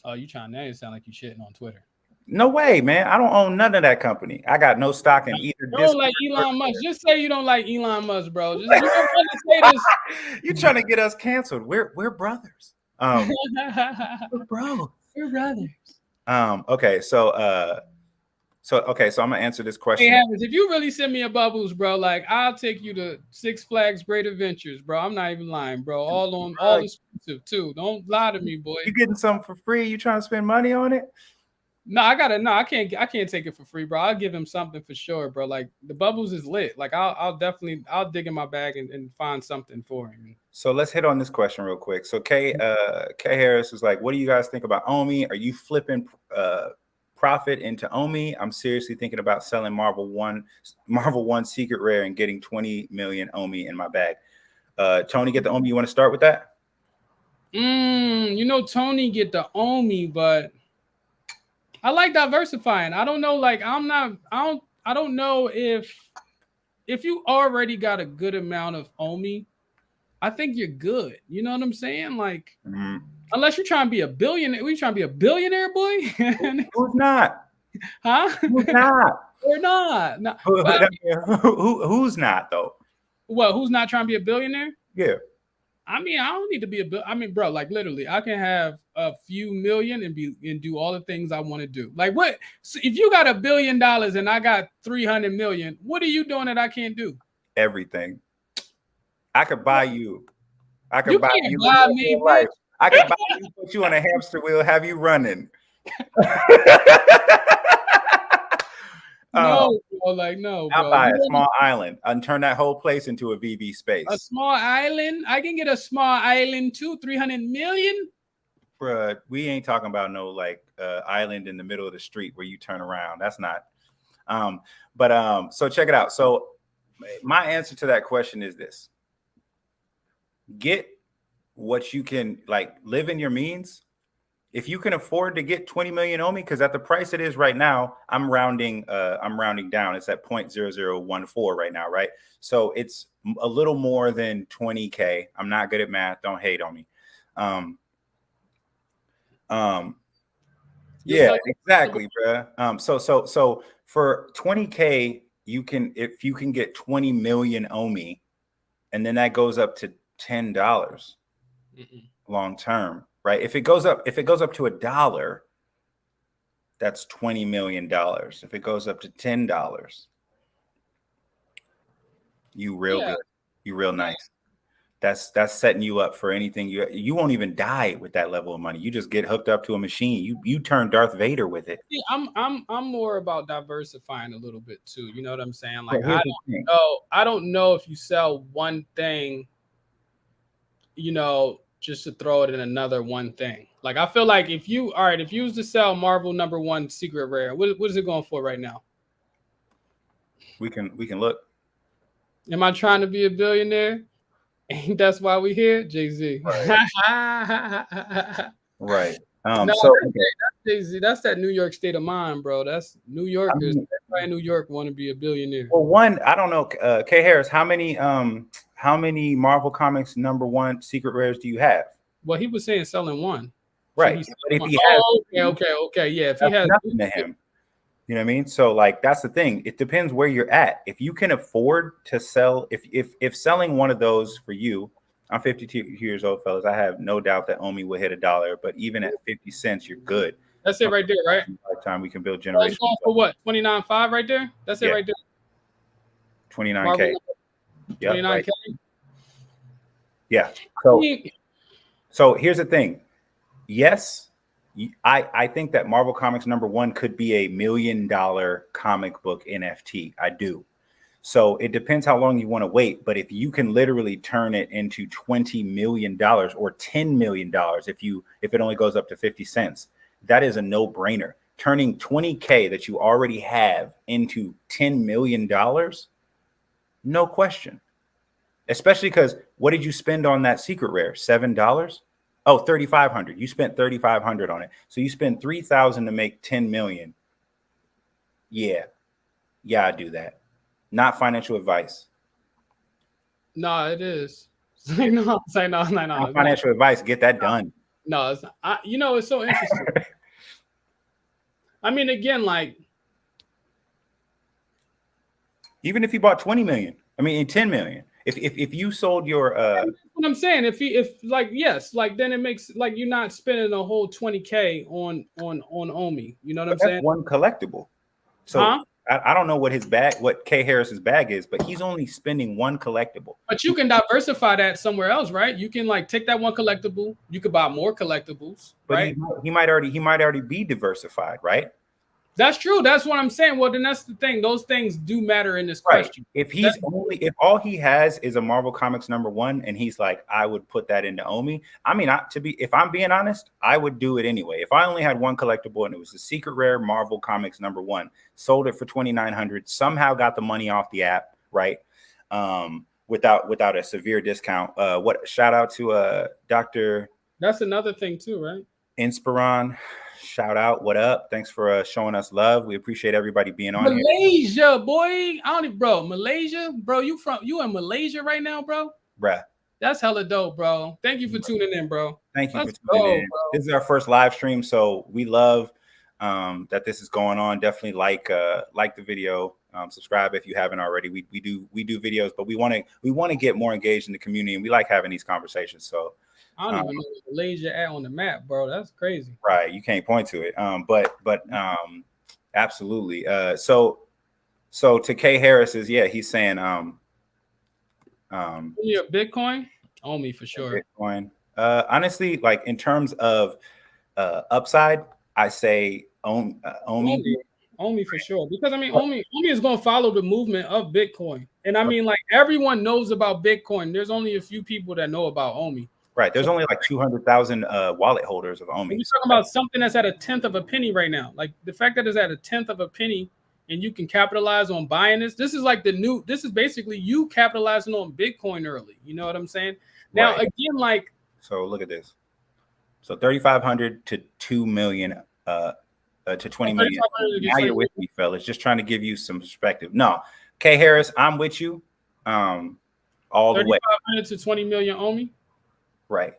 Oh, you trying now? It sound like you shitting on Twitter. No way, man. I don't own none of that company. I got no stock in either. You don't like Elon Musk. Just say you don't like Elon Musk, bro. Just, you don't want to say this. You're trying to get us canceled. We're brothers. We're bros. We're brothers. Okay, so I'm gonna answer this question. Hey, Havers, if you really send me a bubbles, bro, like I'll take you to Six Flags Great Adventures, bro. I'm not even lying, bro. All exclusive too. Don't lie to me, boy. You getting something for free? You trying to spend money on it? No, I can't take it for free, bro. I'll give him something for sure, bro. Like the bubbles is lit. Like I'll dig in my bag and find something for him. So let's hit on this question real quick. So K Harris is like, what do you guys think about Omi? Are you flipping profit into Omi? I'm seriously thinking about selling Marvel One Secret Rare and getting 20 million Omi in my bag. Tony, get the Omi. You want to start with that? Tony get the Omi, but I like diversifying. I don't know, like I don't know if you already got a good amount of Omi, I think you're good. You know what I'm saying? Like, unless you're trying to be a billionaire. We trying to be a billionaire, boy? Who's not? Huh? Who's not? Or not? No. Who's not though? Well, who's not trying to be a billionaire? Yeah. I mean, I don't need to be bro, like literally, I can have a few million and do all the things I want to do. Like what? So if you got $1 billion and I got 300 million, what are you doing that I can't do? Everything. I could buy you. I could buy you. Buy me, life. I could buy you, put you on a hamster wheel, have you running. No, bro, like no, bro. I'll buy a small island and turn that whole place into a VV space. A small island? I can get a small island too, 300 million? Bruh, we ain't talking about no like island in the middle of the street where you turn around. That's not. So check it out. So my answer to that question is this. Get what you can, like, live in your means. If you can afford to get 20 million Omi, because at the price it is right now, I'm rounding down. It's at 0.0014 right now, right? So it's a little more than 20K. I'm not good at math. Don't hate on me. Yeah, exactly, bro. So for 20K, if you can get 20 million Omi, and then that goes up to $10 long term. Right. If it goes up to $1, that's $20 million. If it goes up to $10, you real good. You real nice. That's setting you up for anything. You won't even die with that level of money. You just get hooked up to a machine. You turn Darth Vader with it. Yeah, I'm more about diversifying a little bit too. You know what I'm saying? Like I don't know if you sell one thing, just to throw it in another one thing. Like I feel like if you was to sell Marvel #1 Secret Rare, what is it going for right now? We can look. Am I trying to be a billionaire? Ain't that's why we here? Jay-Z. Right. That's Jay-Z. That's that New York state of mind, bro. That's New Yorkers. Everybody in New York want to be a billionaire. Well, I don't know. K Harris, how many Marvel Comics #1 Secret Rares do you have? Well, he was saying selling one. Right. So okay. Yeah. If he has nothing to him. You know what I mean? So like that's the thing. It depends where you're at. If you can afford to sell, if selling one of those for you, I'm 52 years old, fellas. I have no doubt that Omi will hit $1, but even at 50 cents, you're good. That's it right there, right? Lifetime, we can build That's generations. going for what? 29.5 right there. That's it right there. 29K. Yeah, 29K. Right. Yeah. So here's the thing. Yes, I think that Marvel Comics #1 could be a $1 million comic book NFT. I do. So it depends how long you want to wait. But if you can literally turn it into $20 million or $10 million, if it only goes up to 50 cents, that is a no-brainer. Turning 20K that you already have into $10 million, no question. Especially because what did you spend on that secret rare? $7? Oh, 3,500. You spent 3,500 on it. So you spend 3,000 to make 10 million. Yeah, I do that. Not financial advice. No, it is. No. Not financial advice. Get that done. No, it's not. It's so interesting. I mean, again, like even if you bought 20 million, 10 million. If you sold your that's what I'm saying, then it makes like you're not spending a whole 20K on Omi. You know what I'm saying? One collectible. So I don't know what K Harris's bag is, but he's only spending one collectible. But you can diversify that somewhere else, right? You can like take that one collectible. You could buy more collectibles, but right? He might already be diversified, right? That's true. That's what I'm saying. Well, then that's the thing. Those things do matter in this question. If all he has is a Marvel Comics #1, and he's like, I would put that into Omi. If I'm being honest, I would do it anyway. If I only had one collectible and it was a secret rare Marvel Comics #1, sold it for $2,900, somehow got the money off the app, right? Without a severe discount. Shout out to Dr. That's another thing too, right? Inspiron. Shout out, what up? Thanks for showing us love. We appreciate everybody being on Malaysia, boy. Malaysia, bro. You in Malaysia right now, bro? Bruh. That's hella dope, bro. Thank you for tuning in, bro. Thank you for tuning in. Bro. This is our first live stream, so we love that this is going on. Definitely like the video. Subscribe if you haven't already. We do videos, but we want to get more engaged in the community, and we like having these conversations. So I don't even know where Malaysia at on the map, bro. That's crazy. Right, you can't point to it. But absolutely. So to K Harris's, he's saying Bitcoin, Omi for sure. Bitcoin. Honestly, like in terms of upside, I say Omi for sure, because Omi is going to follow the movement of Bitcoin, and like everyone knows about Bitcoin. There's only a few people that know about Omi. Right. There's only like 200,000 wallet holders of Omi. You're talking about something that's at a 1/10 of a penny right now. Like the fact that it's at a 1/10 of a penny and you can capitalize on buying this. This is basically you capitalizing on Bitcoin early. You know what I'm saying? Now, again, like. So look at this. So 3,500 to 2 million, to 20 million. Now you're with me, fellas. Just trying to give you some perspective. No, K Harris, I'm with you. All the way. 3,500 to 20 million Omi. Right.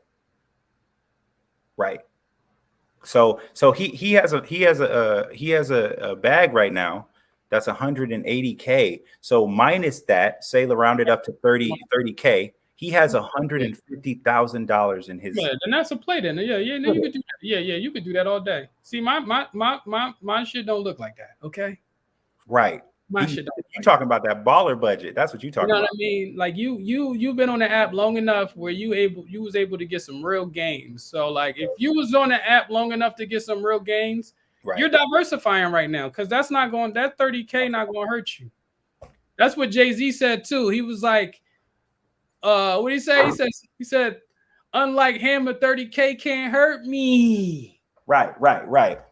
So he has a bag right now that's 180K. So minus that, say round it up to 30K, he has $150,000 in his. Yeah, and that's a play then. Yeah, you could do that. Yeah, you could do that all day. See, my shit don't look like that. Okay. Right. You're talking about that baller budget. That's what you're talking about. You know what I mean? Like you've been on the app long enough where you was able to get some real gains. So like if you was on the app long enough to get some real gains, you're diversifying right now, because that 30K not going to hurt you. That's what Jay-Z said too. He was like, what did he say? He said, unlike Hammer, 30K can't hurt me. Right.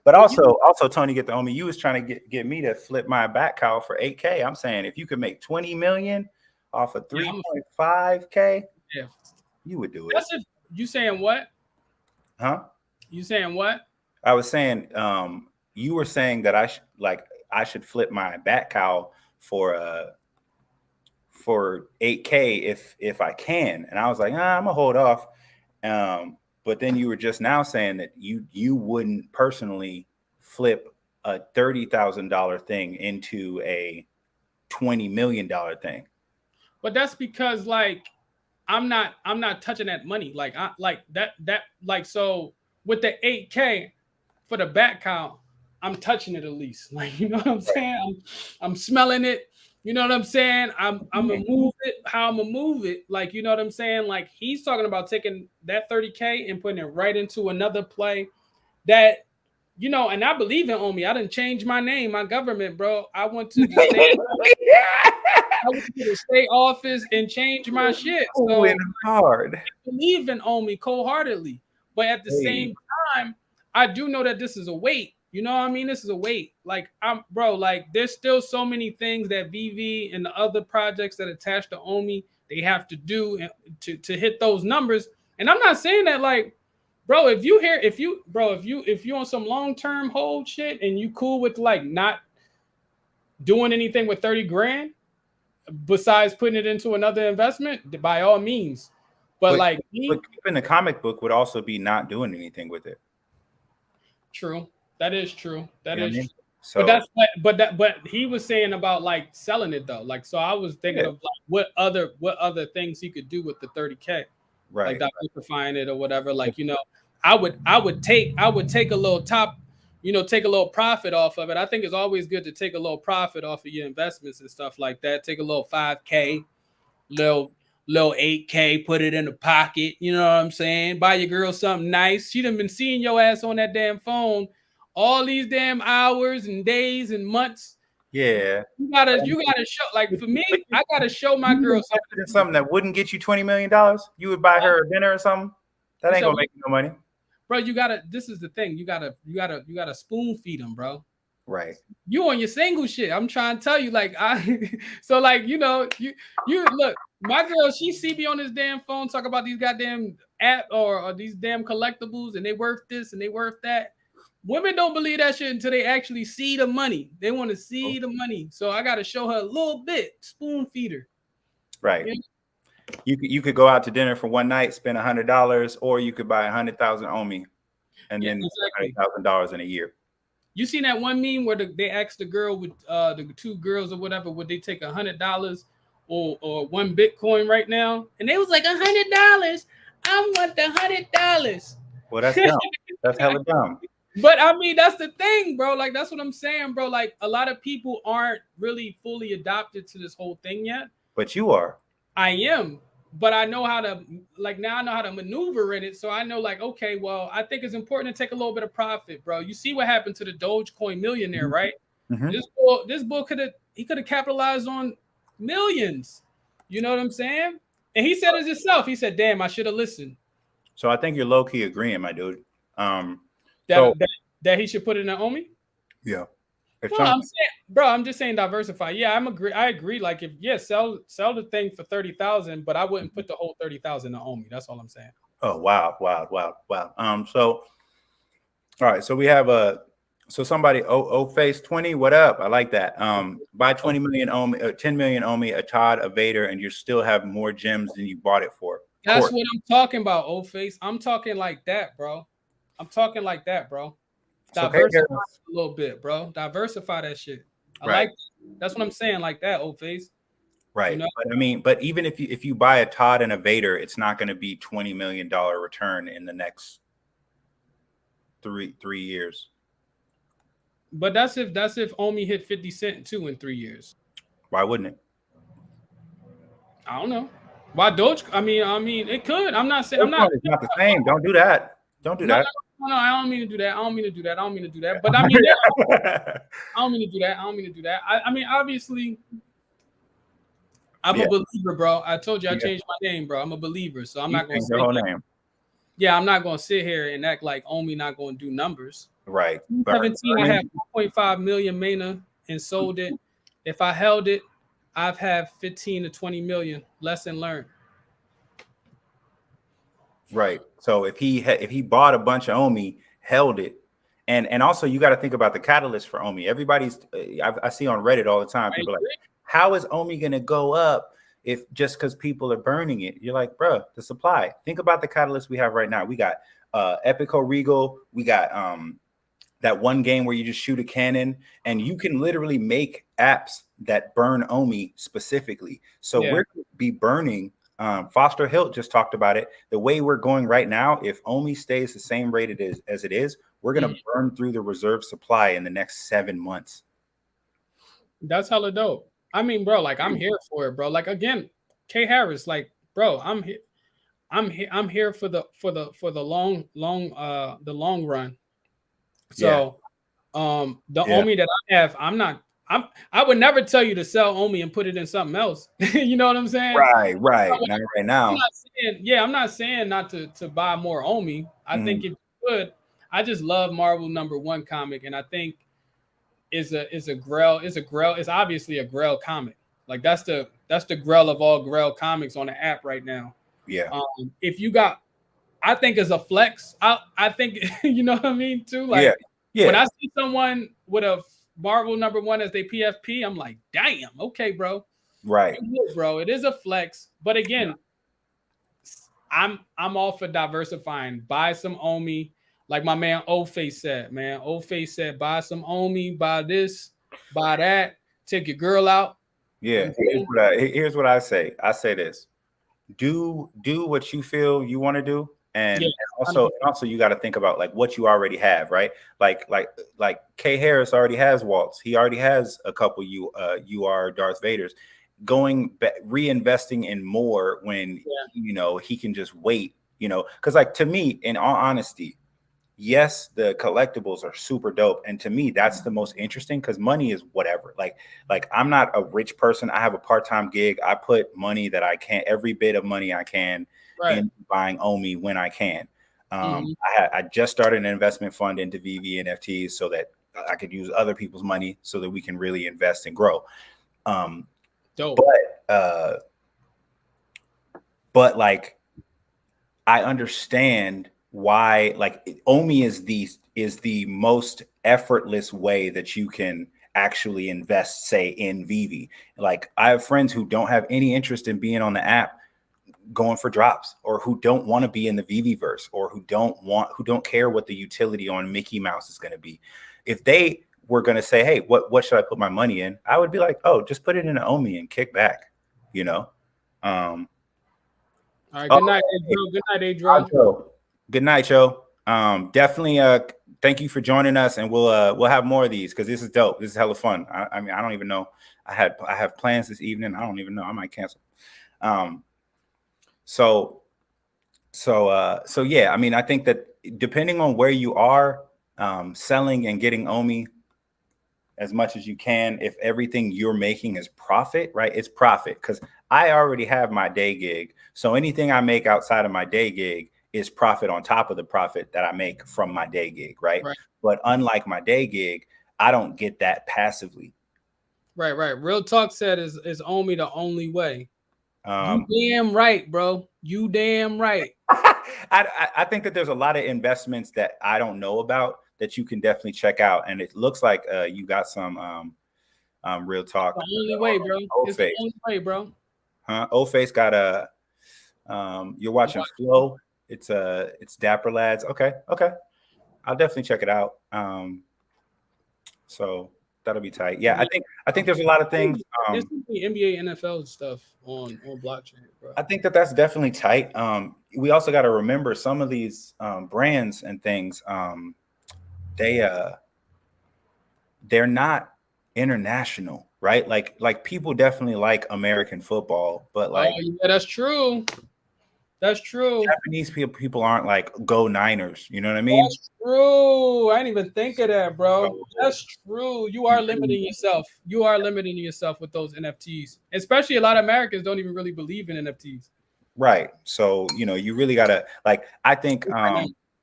But also Tony, get the Omi. You was trying to get me to flip my back cowl for 8K. I'm saying if you could make 20 million off of 3.5K, you would do it. That's it. You saying what? Huh? You saying what? I was saying, you were saying that I should flip my back cowl for 8K if I can, and I was like, I'm gonna hold off. But then you were just now saying that you wouldn't personally flip a $30,000 thing into a $20 million thing. But that's because like I'm not touching that money. Like I like that like so with the 8K for the back count, I'm touching it at least. Like you know what I'm saying? I'm smelling it. You know what I'm saying? I'm gonna move it how I'm gonna move it. Like you know what I'm saying? Like he's talking about taking that 30K and putting it right into another play that you know, and I believe in Omi. I didn't change my name, my government, bro. I went to the state. I went to the state office and change my shit. So hard. I believe in Omi cold-heartedly, but at the same time, I do know that this is a weight. You know what I mean? This is a weight. Like I'm, bro. Like there's still so many things that VV and the other projects that attach to Omi they have to do to hit those numbers. And I'm not saying that like, bro. If you on some long-term hold shit and you cool with like not doing anything with 30 grand besides putting it into another investment, by all means. But like keeping the comic book would also be not doing anything with it. True. That is true. That is true. So, but he was saying about like selling it though. Like so I was thinking of like what other things he could do with the 30K. Right. Like diversifying it or whatever. Like, you know, I would take a little top, you know, take a little profit off of it. I think it's always good to take a little profit off of your investments and stuff like that. Take a little 5K, little 8K, put it in the pocket. You know what I'm saying? Buy your girl something nice. She done been seeing your ass on that damn phone all these damn hours and days and months. Yeah. You gotta show, like for me, I gotta show my girl something that wouldn't get you $20 million. You would buy her a dinner or something. That ain't gonna make you no money. Bro, this is the thing. You gotta spoon feed them, bro. Right. You on your single shit. I'm trying to tell you, like so like you know, you look, my girl, she see me on this damn phone talk about these goddamn app or these damn collectibles and they worth this and they worth that. Women don't believe that shit until they actually see the money. They want to see the money. So I gotta show her a little bit, spoon feed her. Right. You know? You could go out to dinner for one night, spend $100, or you could buy 100,000 Omi, and then $100,000 in a year. You seen that one meme where they asked the girl with the two girls or whatever, would they take $100 or one Bitcoin right now? And they was like $100. I want the $100. Well, that's dumb. That's hella dumb. But I mean, that's the thing, bro. Like that's what I'm saying, bro. Like a lot of people aren't really fully adopted to this whole thing yet. But you are. I am. But I know how to now I know how to maneuver in it. So I know like, okay, well, I think it's important to take a little bit of profit, bro. You see what happened to the Dogecoin millionaire, right? Mm-hmm. This bull could have capitalized on millions. You know what I'm saying? And he said it himself. He said, damn, I should have listened. So I think you're low key agreeing, my dude. That he should put it in Omi? Yeah. I'm just saying diversify. Yeah, I agree. Like sell the thing for 30,000, but I wouldn't put the whole 30,000 in Omi. That's all I'm saying. Oh wow. So all right, so we have somebody face 20. What up? I like that. Buy 20 million Omi, 10 million Omi, a Todd, a Vader, and you still have more gems than you bought it for. That's what I'm talking about, face. I'm talking like that, bro. Diversify a little bit, bro. Diversify that shit. Like that's what I'm saying, like that, face. Right. You know? But I mean, but even if you buy a Todd and a Vader, it's not going to be $20 million return in the next three years. But that's if Omi hit 50 cent too in 3 years. Why wouldn't it? I don't know. Why Doge? I mean, it could. I'm not saying. It's not the same. Don't do that. Don't do that. No, I don't mean to do that. But I mean, I don't mean to do that. I mean, obviously, I'm a believer, bro. I told you I changed my name, bro. I'm a believer, so I'm not going to say your whole name. Yeah, I'm not going to sit here and act like Omi not going to do numbers. Right. 2017, I had 1.5 million Mana and sold it. If I held it, I've had 15 to 20 million. Lesson learned. Right. So if he bought a bunch of Omi, held it, and also you got to think about the catalyst for Omi. Everybody's I see on Reddit all the time. People are like, how is Omi going to go up if just because people are burning it? You're like, bro, the supply. Think about the catalyst we have right now. We got Epico Regal. We got that one game where you just shoot a cannon, and you can literally make apps that burn Omi specifically. So we're going to be burning. Foster Hilt just talked about it. The way we're going right now, if Omi stays the same rate as it is, we're going to burn through the reserve supply in the next 7 months. That's hella dope. I mean, bro, like I'm here for it, bro. Like again, K Harris, like, bro, I'm here. I'm here for the long run. So the Omi that I have, I would never tell you to sell Omi and put it in something else. You know what I'm saying? Right. Not right now. I'm not saying not to buy more Omi. I think if you could, I just love Marvel #1 comic, and I think is obviously a Grail comic. Like that's the Grail of all Grail comics on the app right now. Yeah. If you got, I think as a flex, I think you know what I mean too. Like when I see someone with a Marvel #1 as their PFP, I'm like, damn, okay, bro. Right. Bro, it is a flex. But again, I'm all for diversifying. Buy some Omi. Like my man O-Face said, man. O-Face said, buy some Omi, buy this, buy that, take your girl out. Yeah. Here's what I say. I say this. Do what you feel you want to do. And also you got to think about like what you already have, right? Like K Harris already has Waltz. He already has a couple UR Darth Vaders. Reinvesting in more when he can just wait, because like to me, in all honesty, yes, the collectibles are super dope, and to me that's the most interesting because money is whatever. Like I'm not a rich person. I have a part-time gig. I put money that I can, every bit of money I can, in buying Omi when I can. I just started an investment fund into Veve NFTs so that I could use other people's money so that we can really invest and grow. Dope. But like I understand why like Omi is the most effortless way that you can actually invest, say, in Veve. Like I have friends who don't have any interest in being on the app going for drops, or who don't want to be in the Veve verse, or who don't care what the utility on Mickey Mouse is going to be. If they were going to say, hey, what should I put my money in? I would be like, oh, just put it in an Omi and kick back, All right, good night, Adro. Good night, Adro. Good night, Joe. Definitely thank you for joining us, and we'll have more of these because this is dope. This is hella fun. I mean, I don't even know. I have plans this evening. I don't even know. I might cancel. So yeah, I mean, I think that depending on where you are, selling and getting Omi as much as you can, if everything you're making is profit, right? It's profit because I already have my day gig. So anything I make outside of my day gig is profit on top of the profit that I make from my day gig, right? But unlike my day gig, I don't get that passively. Right. Real Talk said is Omi the only way. You damn right, bro. You damn right. I think that there's a lot of investments that I don't know about that you can definitely check out, and it looks like you got some Real Talk. It's the only way, bro. It's the only way, bro. O-Face got a you're watching Flow. It's Dapper Lads. Okay. I'll definitely check it out. So that'll be tight. Yeah, I think there's a lot of things. There's NBA, NFL stuff on blockchain, bro. I think that's definitely tight. We also got to remember some of these brands and things. They're not international, right? Like people definitely like American football, but like yeah, that's true. That's true. Japanese people aren't like go Niners. You know what I mean? That's true. I didn't even think of that, bro. That's true. You are limiting yourself. You are limiting yourself with those NFTs. Especially a lot of Americans don't even really believe in NFTs. Right. So, you really gotta like. I think that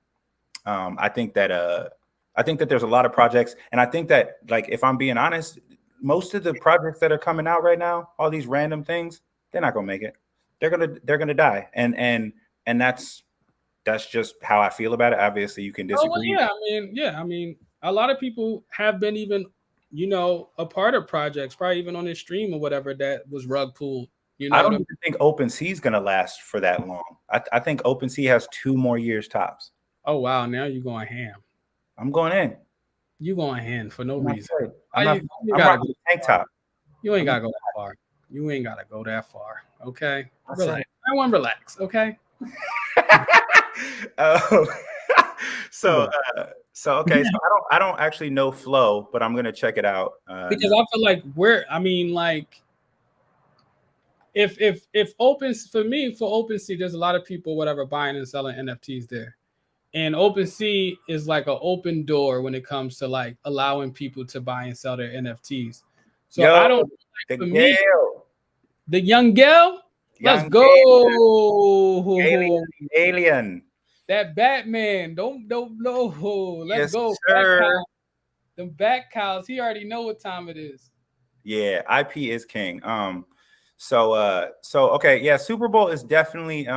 there's a lot of projects, and I think that like if I'm being honest, most of the projects that are coming out right now, all these random things, they're not gonna make it. They're gonna die, and that's just how I feel about it. Obviously, you can disagree. I mean, a lot of people have been even, a part of projects, probably even on this stream or whatever that was rug pulled. I don't even think OpenSea is gonna last for that long. I think OpenSea has 2 more years tops. Oh wow, now you're going ham. I'm going in. You going hand for no reason. I'm not. I'm rocking the tank top. You ain't gotta go that far. You ain't gotta go that far. Okay, relax. It. I want to relax. Okay. um, so okay. So I don't actually know Flow, but I'm gonna check it out because I feel like if open for OpenSea, there's a lot of people whatever buying and selling NFTs there. And OpenSea is like an open door when it comes to like allowing people to buy and sell their NFTs. So I don't like, for me, the young girl. Let's go. Alien. That Batman. Don't know. Let's go. Sir. The back cows. He already know what time it is. Yeah, IP is king. So okay, yeah, Super Bowl is definitely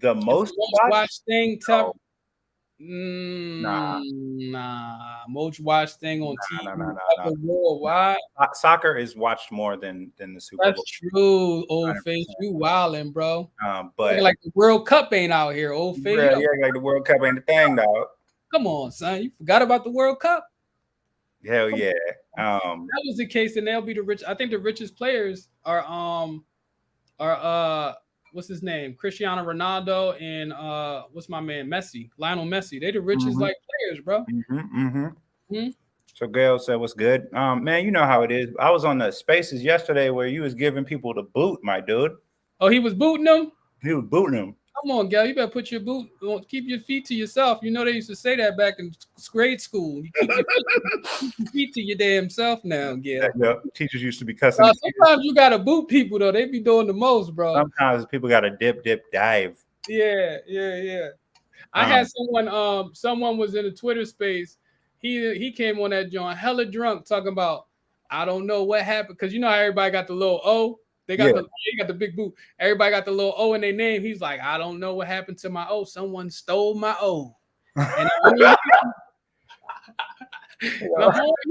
the most watched thing. Nah, most watched thing on TV. Worldwide. Soccer is watched more than the Super Bowl. That's true, old 100%. Face. You wildin', bro. But like the World Cup ain't out here, old face. Yeah, like the World Cup ain't the thing, dog. Come on, son. You forgot about the World Cup? Hell yeah. That was the case, and they'll be the rich. I think the richest players are what's his name? Cristiano Ronaldo and what's my man Messi, Lionel Messi. They the richest like players, bro. So Gail said, "What's good, man? You know how it is. I was on the Spaces yesterday where you was giving people the boot, my dude. Oh, he was booting them. He was booting them. Come on, Gail. You better put your boot. Keep your feet to yourself. You know they used to say that back in grade school. You keep your feet to your damn self now, Gail. Yeah, teachers used to be cussing. Sometimes you gotta boot people though. They be doing the most, bro. Sometimes people gotta dip, dive. Yeah. I had someone was in a Twitter space. He came on that joint hella drunk talking about I don't know what happened because you know how everybody got the little O. They got the big boot. Everybody got the little O in their name. He's like, I don't know what happened to my O. Someone stole my O. And I'm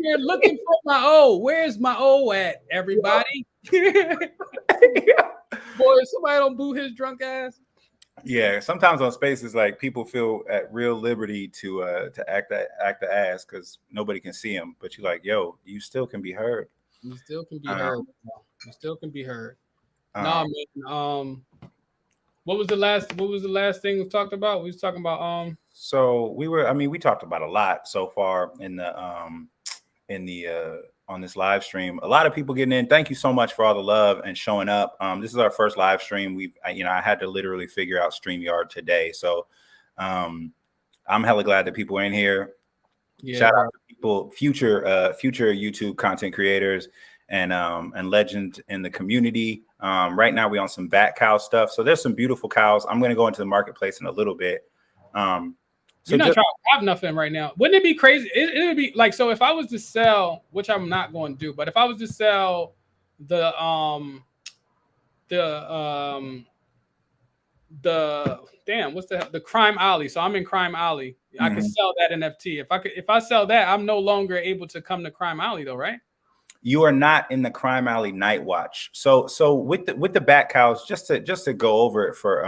here looking for my O. Where's my O at, everybody? Boy, somebody don't boot his drunk ass. Yeah, sometimes on Spaces, like people feel at real liberty to act the ass because nobody can see them. But you're like, yo, you still can be heard. You still can be heard. You still can be heard. Nah, man. What was the last thing we talked about? We was talking about So we talked about a lot so far in the on this live stream. A lot of people getting in. Thank you so much for all the love and showing up. This is our first live stream. I had to literally figure out StreamYard today. So I'm hella glad that people are in here. Yeah, shout out to people, future YouTube content creators and legends in the community. Right now we on some bat cow stuff. So there's some beautiful cows. I'm gonna go into the marketplace in a little bit. So you're not trying to have nothing right now. Wouldn't it be crazy? It would be like, so if I was to sell, which I'm not going to do, but if I was to sell the Crime Alley. So I'm in Crime Alley. I could sell that NFT. If I sell that, I'm no longer able to come to Crime Alley though, right? You are not in the Crime Alley Night Watch. So with the bat cows, just to go over it for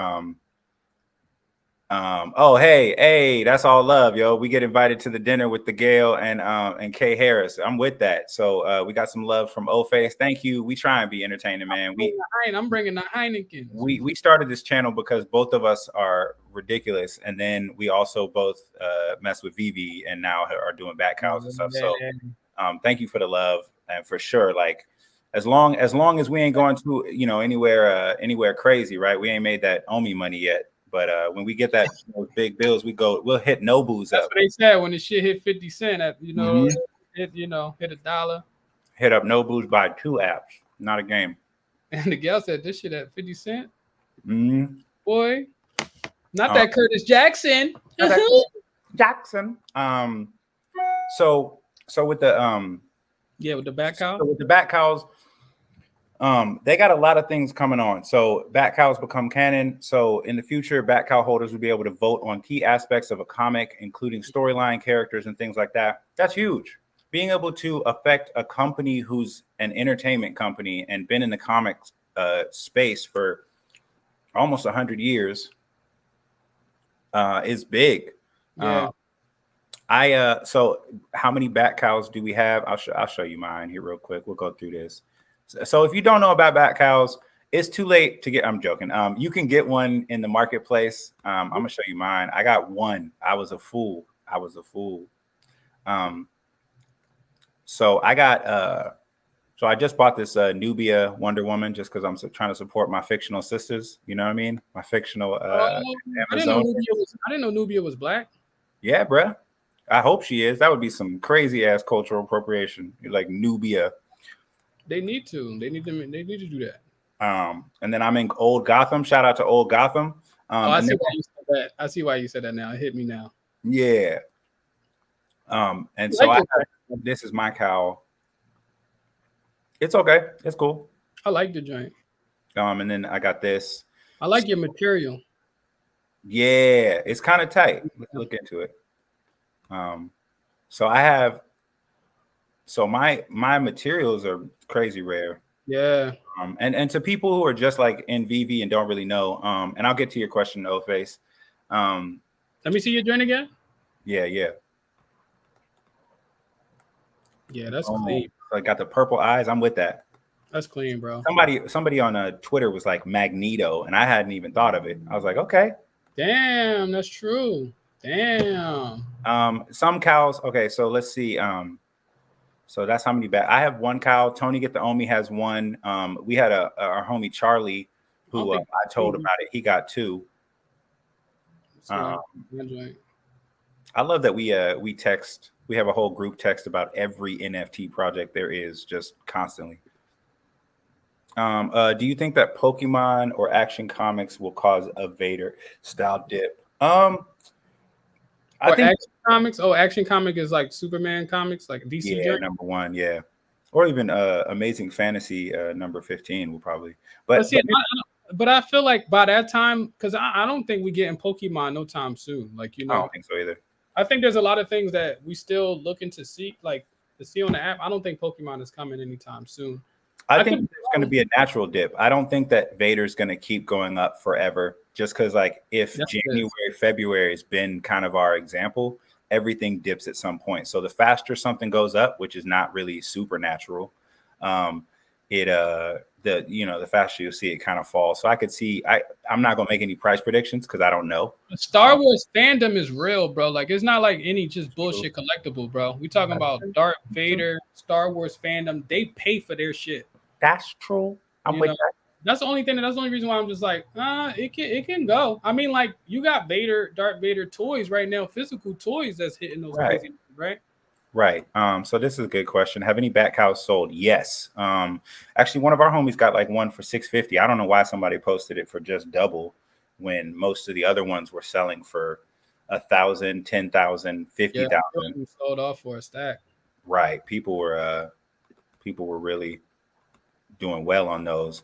oh hey, that's all love, yo. We get invited to the dinner with the Gale and Kay Harris. I'm with that. So we got some love from O-Face. Thank you. We try and be entertaining, man. I'm bringing the Heineken. We started this channel because both of us are ridiculous, and then we also both mess with Veve and now are doing bat cows and stuff. So thank you for the love, and for sure, like as long as we ain't going to anywhere crazy, right? We ain't made that Omi money yet. But when we get that big bills, we'll hit Nobu's That's up. What they said when the shit hit 50 cents at hit $1. Hit up Nobu's by 2 apps, not a game. And the gal said this shit at 50 cents. Boy, not that Curtis Jackson. Jackson. So with the with the bat cow. So with the bat cows. They got a lot of things coming on. So bat cows become canon. So in the future, bat cow holders will be able to vote on key aspects of a comic, including storyline, characters, and things like that. That's huge. Being able to affect a company who's an entertainment company and been in the comics space for almost 100 years is big. Yeah. So how many bat cows do we have? I'll show you mine here real quick. We'll go through this. So if you don't know about bat cows, it's too late to get. I'm joking. You can get one in the marketplace. I'm gonna show you mine. I got one. I was a fool. So I got so I just bought this Nubia Wonder Woman just because I'm trying to support my fictional sisters. You know what I mean? My fictional I didn't know Nubia was black. Yeah, bruh. I hope she is. That would be some crazy ass cultural appropriation. Like Nubia. They need to. They need to do that. And then I'm in Old Gotham. Shout out to Old Gotham. I see why you said that. I see why you said that now. It hit me now. Yeah. And so this is my cow. It's okay. It's cool. I like the joint. And then I got this. I like your material. Yeah, it's kind of tight. Let's look into it. So I have. So my materials are crazy rare. Yeah. And to people who are just like in VV and don't really know. And I'll get to your question, No Face. Let me see your joint again. Yeah. Yeah, that's clean. I got the purple eyes. I'm with that. That's clean, bro. Somebody on Twitter was like Magneto, and I hadn't even thought of it. I was like, okay. Damn, that's true. Damn. Some cows. Okay, so let's see. So that's how many bats. I have one cow. Tony Get the Omi has one. We had our homie Charlie, who I told about it. He got two. I love that we text. We have a whole group text about every NFT project there is, just constantly. Do you think that Pokemon or Action Comics will cause a Vader style dip? I think Action Comics. Oh, Action Comic is like Superman comics, like DC. Yeah, number 1, yeah, or even Amazing Fantasy number 15 will probably. But I feel like by that time, because I don't think we get in Pokemon no time soon. Like I don't think so either. I think there's a lot of things that we still looking to see, like to see on the app. I don't think Pokemon is coming anytime soon. I think there's going to be a natural dip. I don't think that Vader's going to keep going up forever, just because like if January, February has been kind of our example, everything dips at some point. So the faster something goes up, which is not really supernatural, the faster you'll see it kind of fall. So I could see, I'm not going to make any price predictions because I don't know. Star Wars fandom is real, bro. Like it's not like any just bullshit collectible, bro. We talking about Darth Vader, Star Wars fandom. They pay for their shit. That's true. I'm with that. That's the only thing. That's the only reason why I'm just like, it can go. I mean, like you got Darth Vader toys right now, physical toys that's hitting those crazy, right? Right. So this is a good question. Have any bat cows sold? Yes. Actually, one of our homies got like one for $650. I don't know why somebody posted it for just double when most of the other ones were selling for $1,000, $10,000, $50,000. Sold off for a stack. Right. People were really doing well on those.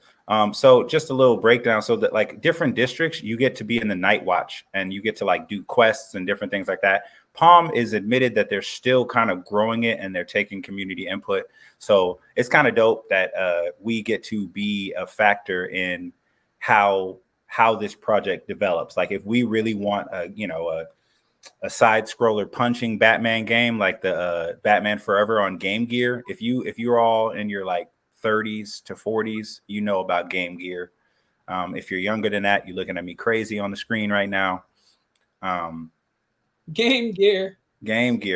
So just a little breakdown. So that like different districts, you get to be in the night watch and you get to like do quests and different things like that. Palm is admitted that they're still kind of growing it and they're taking community input. So it's kind of dope that we get to be a factor in how this project develops. Like if we really want a side scroller punching Batman game like the Batman Forever on Game Gear, if you're all in your like 30s to 40s, you know about Game Gear. If you're younger than that, you're looking at me crazy on the screen right now. Game Gear,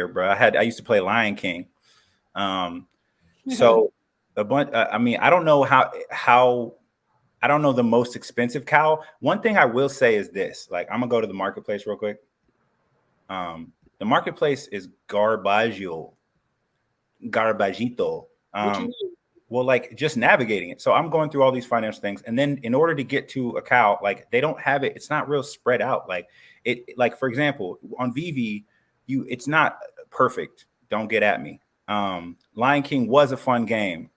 bro. I used to play Lion King. So a bunch. I mean, I don't know how. I don't know the most expensive cow. One thing I will say is this: like, I'm gonna go to the marketplace real quick. The marketplace is garbagito. Well, like just navigating it. So I'm going through all these financial things. And then in order to get to a cow, like they don't have it. It's not real spread out. Like like, for example, on VV, it's not perfect. Don't get at me. Lion King was a fun game.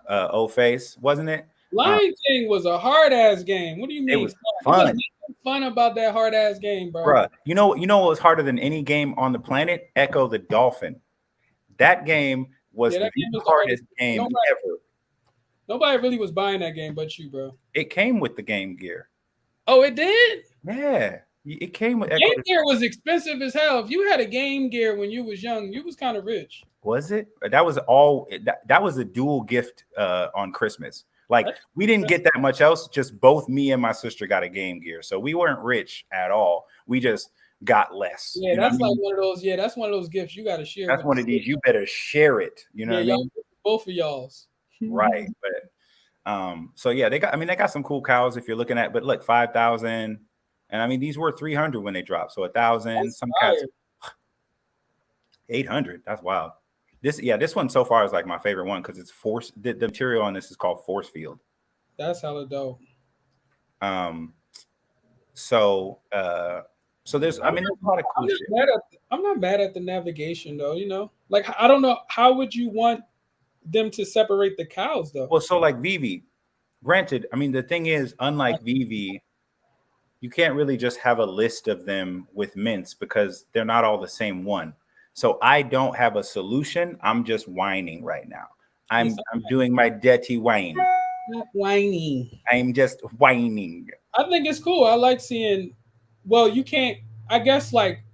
Old Face, wasn't it? Lion King was a hard ass game. What do you mean? It was fun. Fun about that hard ass game, bro. Bruh, you know what was harder than any game on the planet? Echo the Dolphin. That game was the hardest game ever. Nobody really was buying that game but you, bro. It came with the Game Gear. Oh, it did? Yeah. It came with Game Gear was expensive as hell. If you had a Game Gear when you was young, you was kind of rich. Was it? That was all. That was a dual gift on Christmas. Like we didn't get that much else. Just both me and my sister got a Game Gear, so we weren't rich at all. We just got less. Yeah, that's like one of those. Yeah, that's one of those gifts you got to share. That's one of these. You better share it. You know what I mean? Both of y'all's. Right, but so yeah, they got. I mean, they got some cool cows if you're looking at. But look, 5,000. And I mean, these were 300 when they dropped. So 1,000, some cats 800. That's wild. This one so far is like my favorite one because it's force. The material on this is called force field. That's hella dope. So there's, I mean, there's a lot of cool shit. I'm not mad at the navigation though. You know, like I don't know how would you want them to separate the cows though. Well, so like Veve, granted, I mean the thing is, unlike Veve, you can't really just have a list of them with mints because they're not all the same one. So I don't have a solution. I'm just whining right now. I'm doing my dirty whine. Not whining. I'm just whining. I think it's cool. I like seeing. Well, you can't. I guess like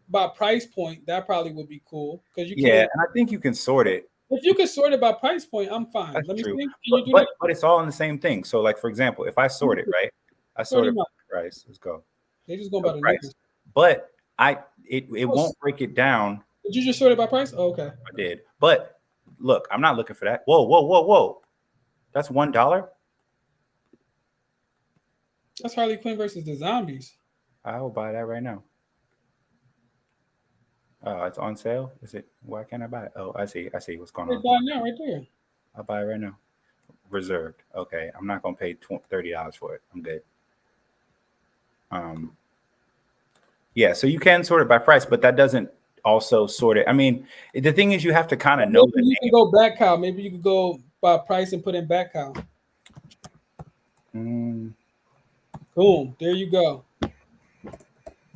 by price point, that probably would be cool because you can't. Yeah, and I think you can sort it. If you can sort it by price point, I'm fine. That's Let me true. see. Can you do but, that? But it's all in the same thing. So, like for example, if I sort it right, I sort it by price. Let's go. They just go by the price. numbers. But it won't break it down. Did you just sort it by price? Oh, okay. I did. But look, I'm not looking for that. Whoa. That's $1. That's Harley Quinn versus the zombies. I will buy that right now. It's on sale. Is it? Why can't I buy it? Oh, I see what's going on. Buy now, right there. I'll buy it right now. Reserved. Okay, I'm not gonna pay $30 for it. I'm good. Yeah, so you can sort it by price, but that doesn't also sort it. I mean, the thing is, you have to kind of know. Maybe you can go back cow. Maybe you could go by price and put in back cow. Boom. There you go.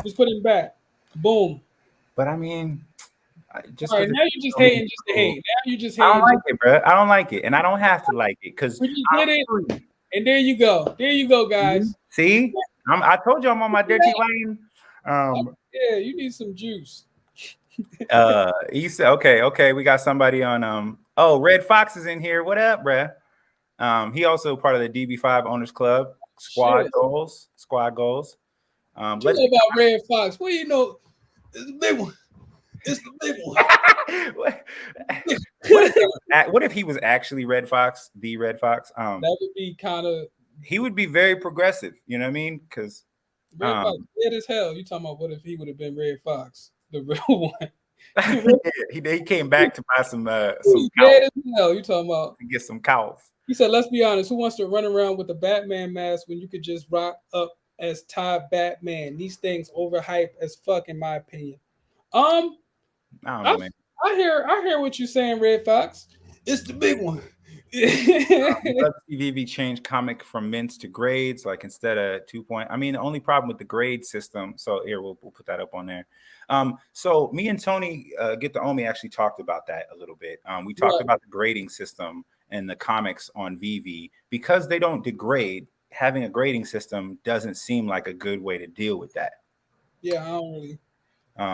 Just put it back. Boom. But I mean, just all right, now you're just hating just to hate. Now you just hating. I don't like it, bro. I don't like it, and I don't have to like it because you did it. And there you go. There you go, guys. See, I told you I'm on my dirty lane. Yeah, you need some juice. He said, okay, we got somebody on. Oh, Red Fox is in here. What up, bruh? He also part of the DB5 Owners Club. Squad goals. What you know about Red Fox? What do you know? It's the big one. It's the big one. What if he was actually Red Fox, the Red Fox? That would be kind of. He would be very progressive. You know what I mean? Because Red Fox dead as hell. You talking about what if he would have been Red Fox, the real one? he came back to buy some dead as hell. You talking about get some Cowls. He said, "Let's be honest. Who wants to run around with a Batman mask when you could just rock up as Ty Batman? These things overhyped as fuck, in my opinion." I don't know, man. I hear what you're saying, Red Fox. It's the big one. Veve changed comic from mints to grades, like instead of 2 point. I mean, the only problem with the grade system. So here we'll put that up on there. So me and Tony Get the Omi actually talked about that a little bit. We talked about the grading system and the comics on Veve because they don't degrade. Having a grading system doesn't seem like a good way to deal with that. Yeah, I don't really.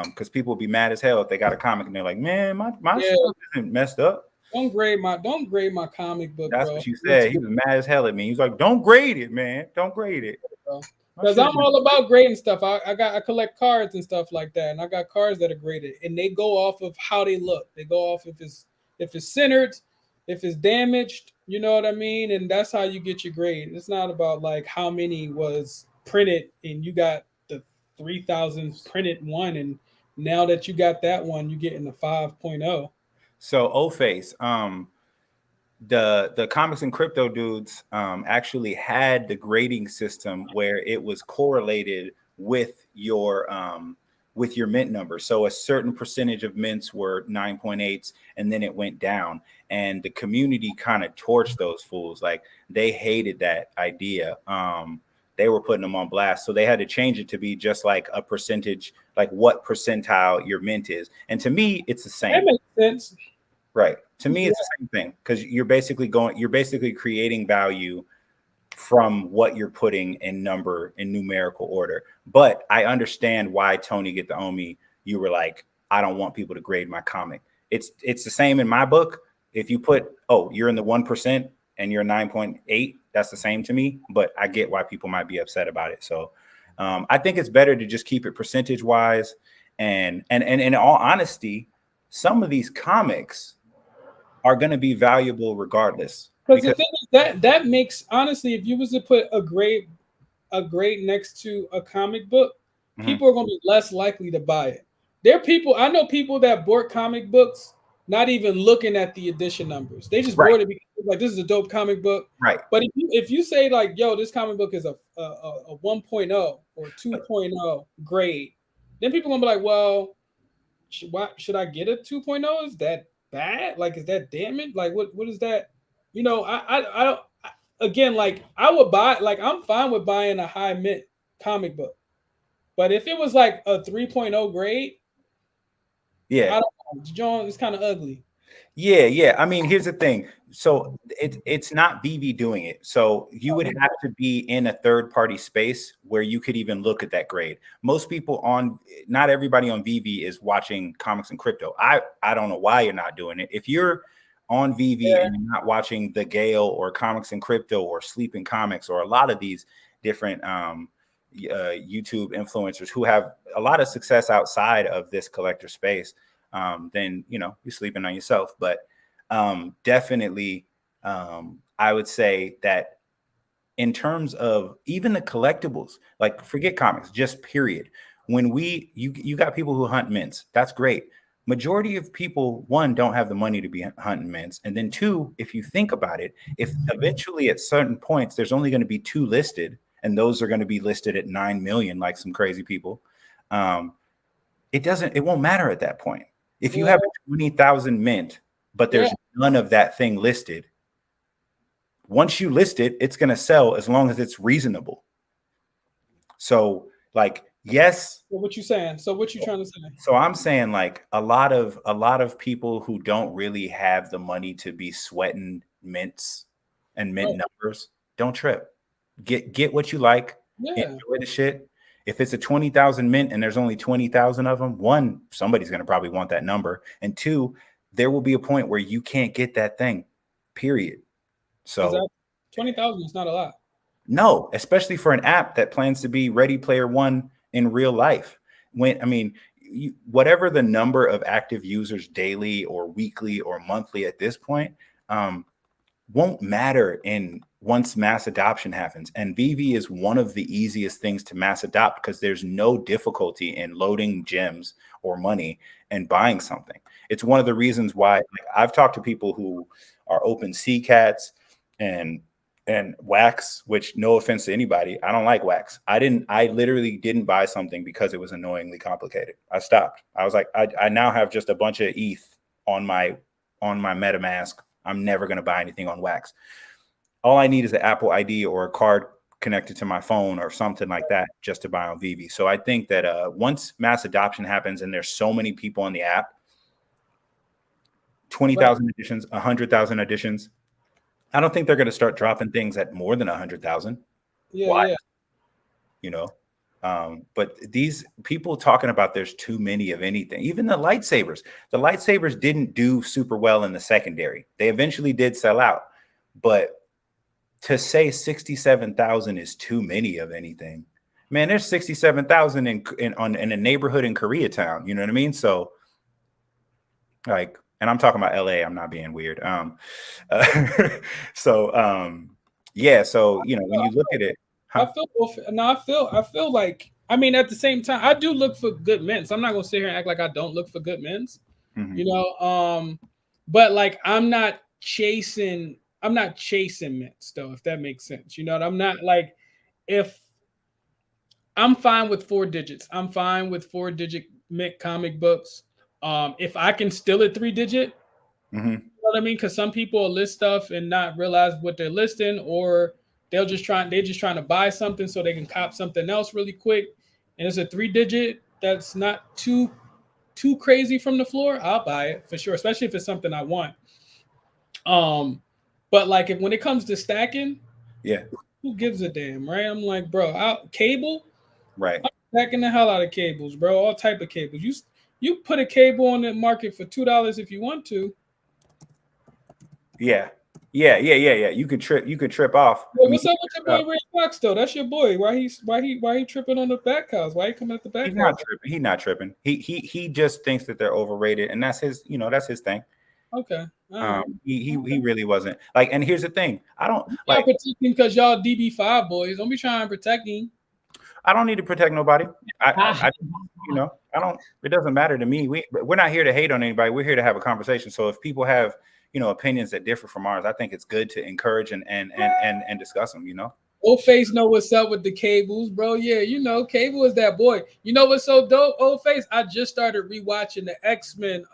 Because people will be mad as hell if they got a comic and they're like, man, my stuff isn't messed up. Don't grade my comic book. That's bro. what you said. He was mad as hell at me. He's like, don't grade it, man. Don't grade it. Because I'm all about grading stuff. I collect cards and stuff like that, and I got cards that are graded, and they go off of how they look. They go off if it's centered, if it's damaged. You know what I mean? And that's how you get your grade. It's not about like how many was printed, and you got the 3,000 printed one, and now that you got that one, you get in the 5.0. So O-Face, the comics and crypto dudes actually had the grading system where it was correlated with your mint number. So a certain percentage of mints were 9.8s, and then it went down. And the community kind of torched those fools. Like they hated that idea. They were putting them on blast. So they had to change it to be just like a percentage, like what percentile your mint is. And to me, it's the same. That makes sense. Right. To me, it's the same thing because you're basically creating value from what you're putting in numerical order. But I understand why Tony Get the Omi, you were like, I don't want people to grade my comic. It's the same in my book. If you put, oh, you're in the 1% and you're 9.8, that's the same to me. But I get why people might be upset about it. So I think it's better to just keep it percentage wise. And in all honesty, some of these comics are going to be valuable regardless. Because the thing is that makes, honestly, if you was to put a grade next to a comic book, people are going to be less likely to buy it. I know people that bought comic books not even looking at the edition numbers. They just bought it because like this is a dope comic book. Right. But if you say like, yo, this comic book is a 1.0 or 2.0 grade, then people are going to be like, well, should I get a 2.0? Is that bad? Like, is that damning? Like, what is that? You know, I don't. Again, like I would buy. Like, I'm fine with buying a high mint comic book, but if it was like a 3.0 grade, yeah, I don't know. John, it's kind of ugly. Yeah. I mean, here's the thing. So it's not Veve doing it. So you would have to be in a third party space where you could even look at that grade. Most people not everybody on Veve is watching comics and crypto. I don't know why you're not doing it. If you're on Veve and you're not watching The Gale or Comics and Crypto or Sleeping Comics or a lot of these different YouTube influencers who have a lot of success outside of this collector space, then you're sleeping on yourself. But definitely I would say that in terms of even the collectibles, like forget comics, just period. When you got people who hunt mints, that's great. Majority of people, one, don't have the money to be hunting mints. And then two, if you think about it, if eventually at certain points, there's only going to be 2 listed, and those are going to be listed at 9 million, like some crazy people. It won't matter at that point. If you have a 20,000 mint, but there's none of that thing listed, once you list it, it's going to sell as long as it's reasonable. So like, yes. So what you saying? So what you trying to say? So I'm saying like a lot of people who don't really have the money to be sweating mints and mint numbers, don't trip. Get what you like. Enjoy the shit. If it's a 20,000 mint and there's only 20,000 of them, one, somebody's going to probably want that number. And two, there will be a point where you can't get that thing, period. So 20,000 is not a lot. No, especially for an app that plans to be Ready Player One in real life. Whatever the number of active users daily or weekly or monthly at this point, won't matter once mass adoption happens. And Veve is one of the easiest things to mass adopt because there's no difficulty in loading gems or money and buying something. It's one of the reasons why I've talked to people who are OpenSea cats and Wax, which, no offense to anybody, I don't like Wax. I literally didn't buy something because it was annoyingly complicated. I stopped. I was like, I now have just a bunch of ETH on my MetaMask. I'm never going to buy anything on Wax. All I need is an Apple ID or a card connected to my phone or something like that just to buy on Veve. So I think that once mass adoption happens and there's so many people on the app, 20,000 editions, 100,000 editions, I don't think they're going to start dropping things at more than 100,000. Why? But these people talking about there's too many of anything, even the lightsabers didn't do super well in the secondary. They eventually did sell out, but to say 67,000 is too many of anything, man, there's 67,000 in a neighborhood in Koreatown. You know what I mean? So like, and I'm talking about LA. I'm not being weird. So when you look at it, I feel like, I mean, at the same time, I do look for good mints. I'm not gonna sit here and act like I don't look for good mints, but like I'm not chasing mints though, if that makes sense. I'm not like, if I'm fine with 4 digits, I'm fine with 4-digit mint comic books. If I can steal a 3-digit, you know what I mean? Because some people will list stuff and not realize what they're listing, or they're just trying to buy something so they can cop something else really quick. And it's a 3-digit that's not too crazy from the floor, I'll buy it for sure, especially if it's something I want. But like when it comes to stacking, Who gives a damn, right? I'm like, bro, cable. Right. I'm backing the hell out of cables, bro. All type of cables. You put a cable on the market for $2 if you want to. Yeah. Yeah. You could trip off. Yo, I mean, what's up with your boy Ray Fox though? That's your boy. Why he tripping on the back house? Why he coming at the back he's house? not tripping. He's not tripping. He just thinks that they're overrated, and that's his, that's his thing. Okay. All right. He really wasn't like. And here's the thing: I don't Y'all like. protect him because y'all DB5 boys. Don't be trying to protect him. I don't need to protect nobody. I I don't. It doesn't matter to me. We're not here to hate on anybody. We're here to have a conversation. So if people have opinions that differ from ours, I think it's good to encourage and discuss them. Old Face know what's up with the cables, bro. Yeah, Cable is that boy. You know what's so dope, Old Face? I just started rewatching the X-Men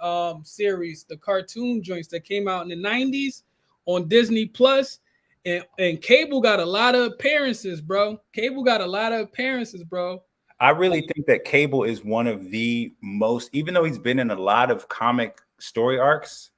series, the cartoon joints that came out in the 90s on Disney Plus. And Cable got a lot of appearances, bro. I really think that Cable is one of the most, even though he's been in a lot of comic story arcs,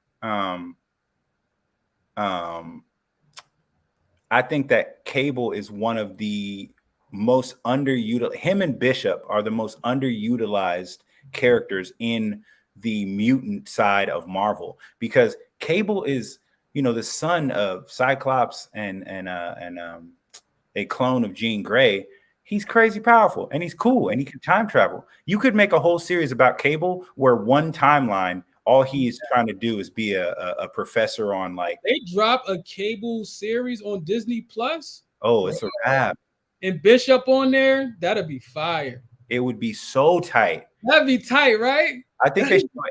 I think that Cable is one of the most underutilized. Him and Bishop are the most underutilized characters in the mutant side of Marvel, because Cable is, the son of Cyclops and a clone of Jean Grey. He's crazy powerful and he's cool and he can time travel. You could make a whole series about Cable where one timeline, all he is trying to do is be a professor on, like, they drop a Cable series on Disney Plus. Oh, it's a wrap. And Bishop on there, that'd be fire. It would be so tight. That'd be tight, right? I think they should do an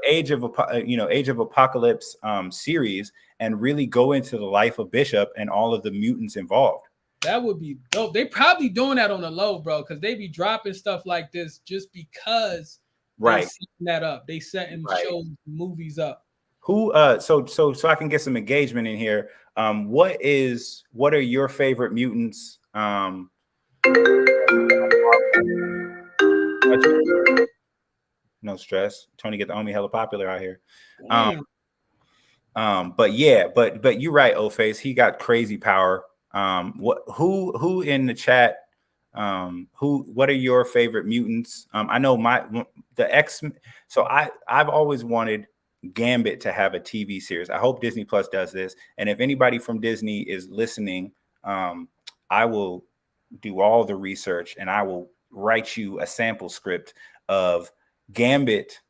Age of Apocalypse series and really go into the life of Bishop and all of the mutants involved. That would be dope. They probably doing that on the low, bro, because they be dropping stuff like this just because they setting that up. They setting shows, movies up. Who so I can get some engagement in here. What are your favorite mutants? No stress. Tony get the homie hella popular out here. But you're right, O-Face. He got crazy power. Who in the chat? What are your favorite mutants? I know the X. So I've always wanted Gambit to have a TV series. I hope Disney Plus does this. And if anybody from Disney is listening, I will do all the research and I will write you a sample script of Gambit,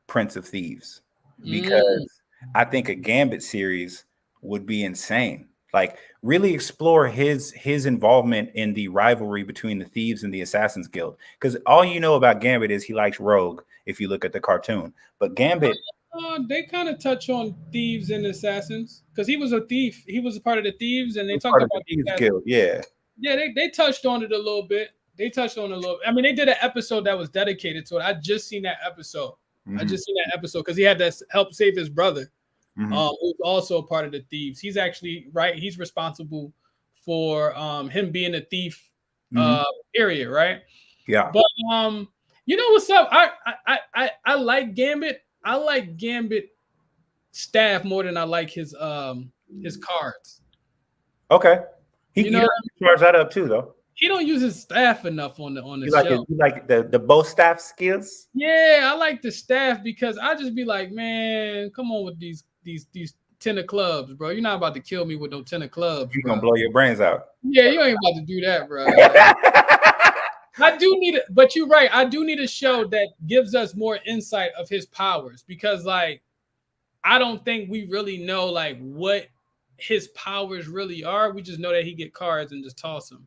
Prince of Thieves, because I think a Gambit series would be insane. Like, really explore his involvement in the rivalry between the Thieves and the Assassins Guild. Because all you know about Gambit is he likes Rogue, if you look at the cartoon. But Gambit, they kind of touch on Thieves and Assassins, because he was a thief. He was a part of the Thieves, and they talked about the Thieves Guild. Yeah, they touched on it a little bit. I mean, they did an episode that was dedicated to it. I just seen that episode. Because he had to help save his brother. Who's also a part of the Thieves. He's actually He's responsible for him being a thief. Area, right? Yeah. But you know what's up? I like Gambit. I like Gambit staff more than I like his cards. Okay. He charge that up too, though. He don't use his staff enough on the show. You like the bow staff skills? Yeah, I like the staff because I just be like, man, come on with these 10 of clubs, bro. You're not about to kill me with no 10 of clubs. You're gonna blow your brains out. Yeah, you ain't about to do that, bro. I do need it, but you're right. I do need a show that gives us more insight of his powers, because like I don't think we really know like what his powers really are. We just know that he get cards and just toss them.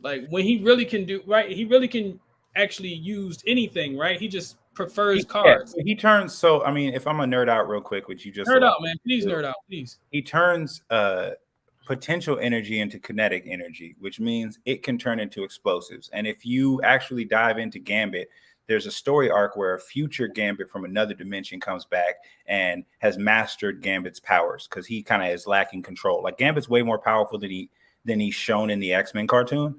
Like when he really can do he really can actually use anything, right? He just prefers cards. He turns. So I mean, if I'm a nerd out real quick, which you just nerd out, man. Please nerd out, please. He turns potential energy into kinetic energy, which means it can turn into explosives. And if you actually dive into Gambit, there's a story arc where a future Gambit from another dimension comes back and has mastered Gambit's powers because he kind of is lacking control. Like Gambit's way more powerful than he's shown in the X-Men cartoon,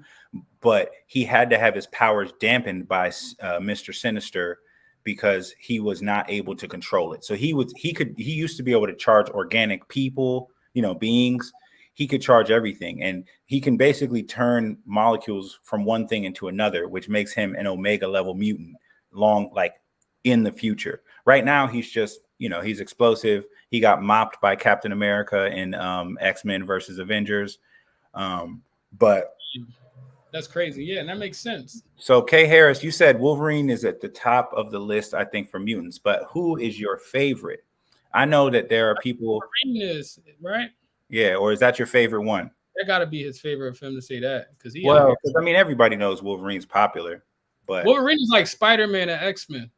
but he had to have his powers dampened by Mr. Sinister because he was not able to control it. So he used to be able to charge organic people, beings. he could charge everything, and he can basically turn molecules from one thing into another, which makes him an Omega level mutant in the future. Right now, he's just, he's explosive. He got mopped by Captain America in X-Men versus Avengers. But that's crazy. Yeah, and that makes sense. So K Harris, you said Wolverine is at the top of the list, I think, for mutants, but who is your favorite? I know that there are people. Wolverine is, right? Yeah, or is that your favorite one? That got to be his favorite for him to say that, because I mean, everybody knows Wolverine's popular, but Wolverine is like Spider-Man and X-Men.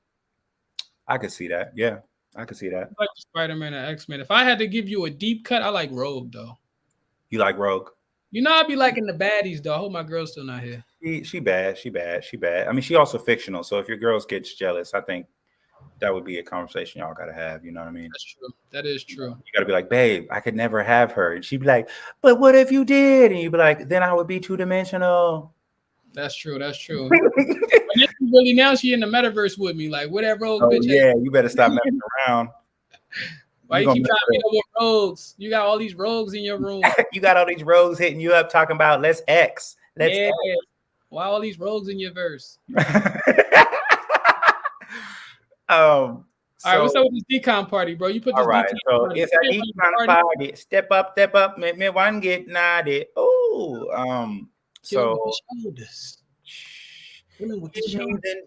I could see that. Yeah, I could see that. I like Spider-Man and X-Men. If I had to give you a deep cut, I like Rogue though. You like Rogue? I'd be liking the baddies though. I hope my girl's still not here. She bad. I mean, she also fictional. So if your girls gets jealous, I think that would be a conversation y'all gotta have. You know what I mean? That's true. That is true. You gotta be like, babe, I could never have her. And she'd be like, but what if you did? And you'd be like, then I would be 2-dimensional. That's true. That's true. Really, now she in the metaverse with me. Like, whatever Rogue bitch. Yeah, you better stop messing around. Why you keep trying to get over rogues? You got all these rogues in your room. You got all these rogues hitting you up talking about let's X. Let's X. Why all these rogues in your verse? All right, what's up with this decon party, bro? You put this right, so it's a decon party. Step up, make me one get naughty. Oh, so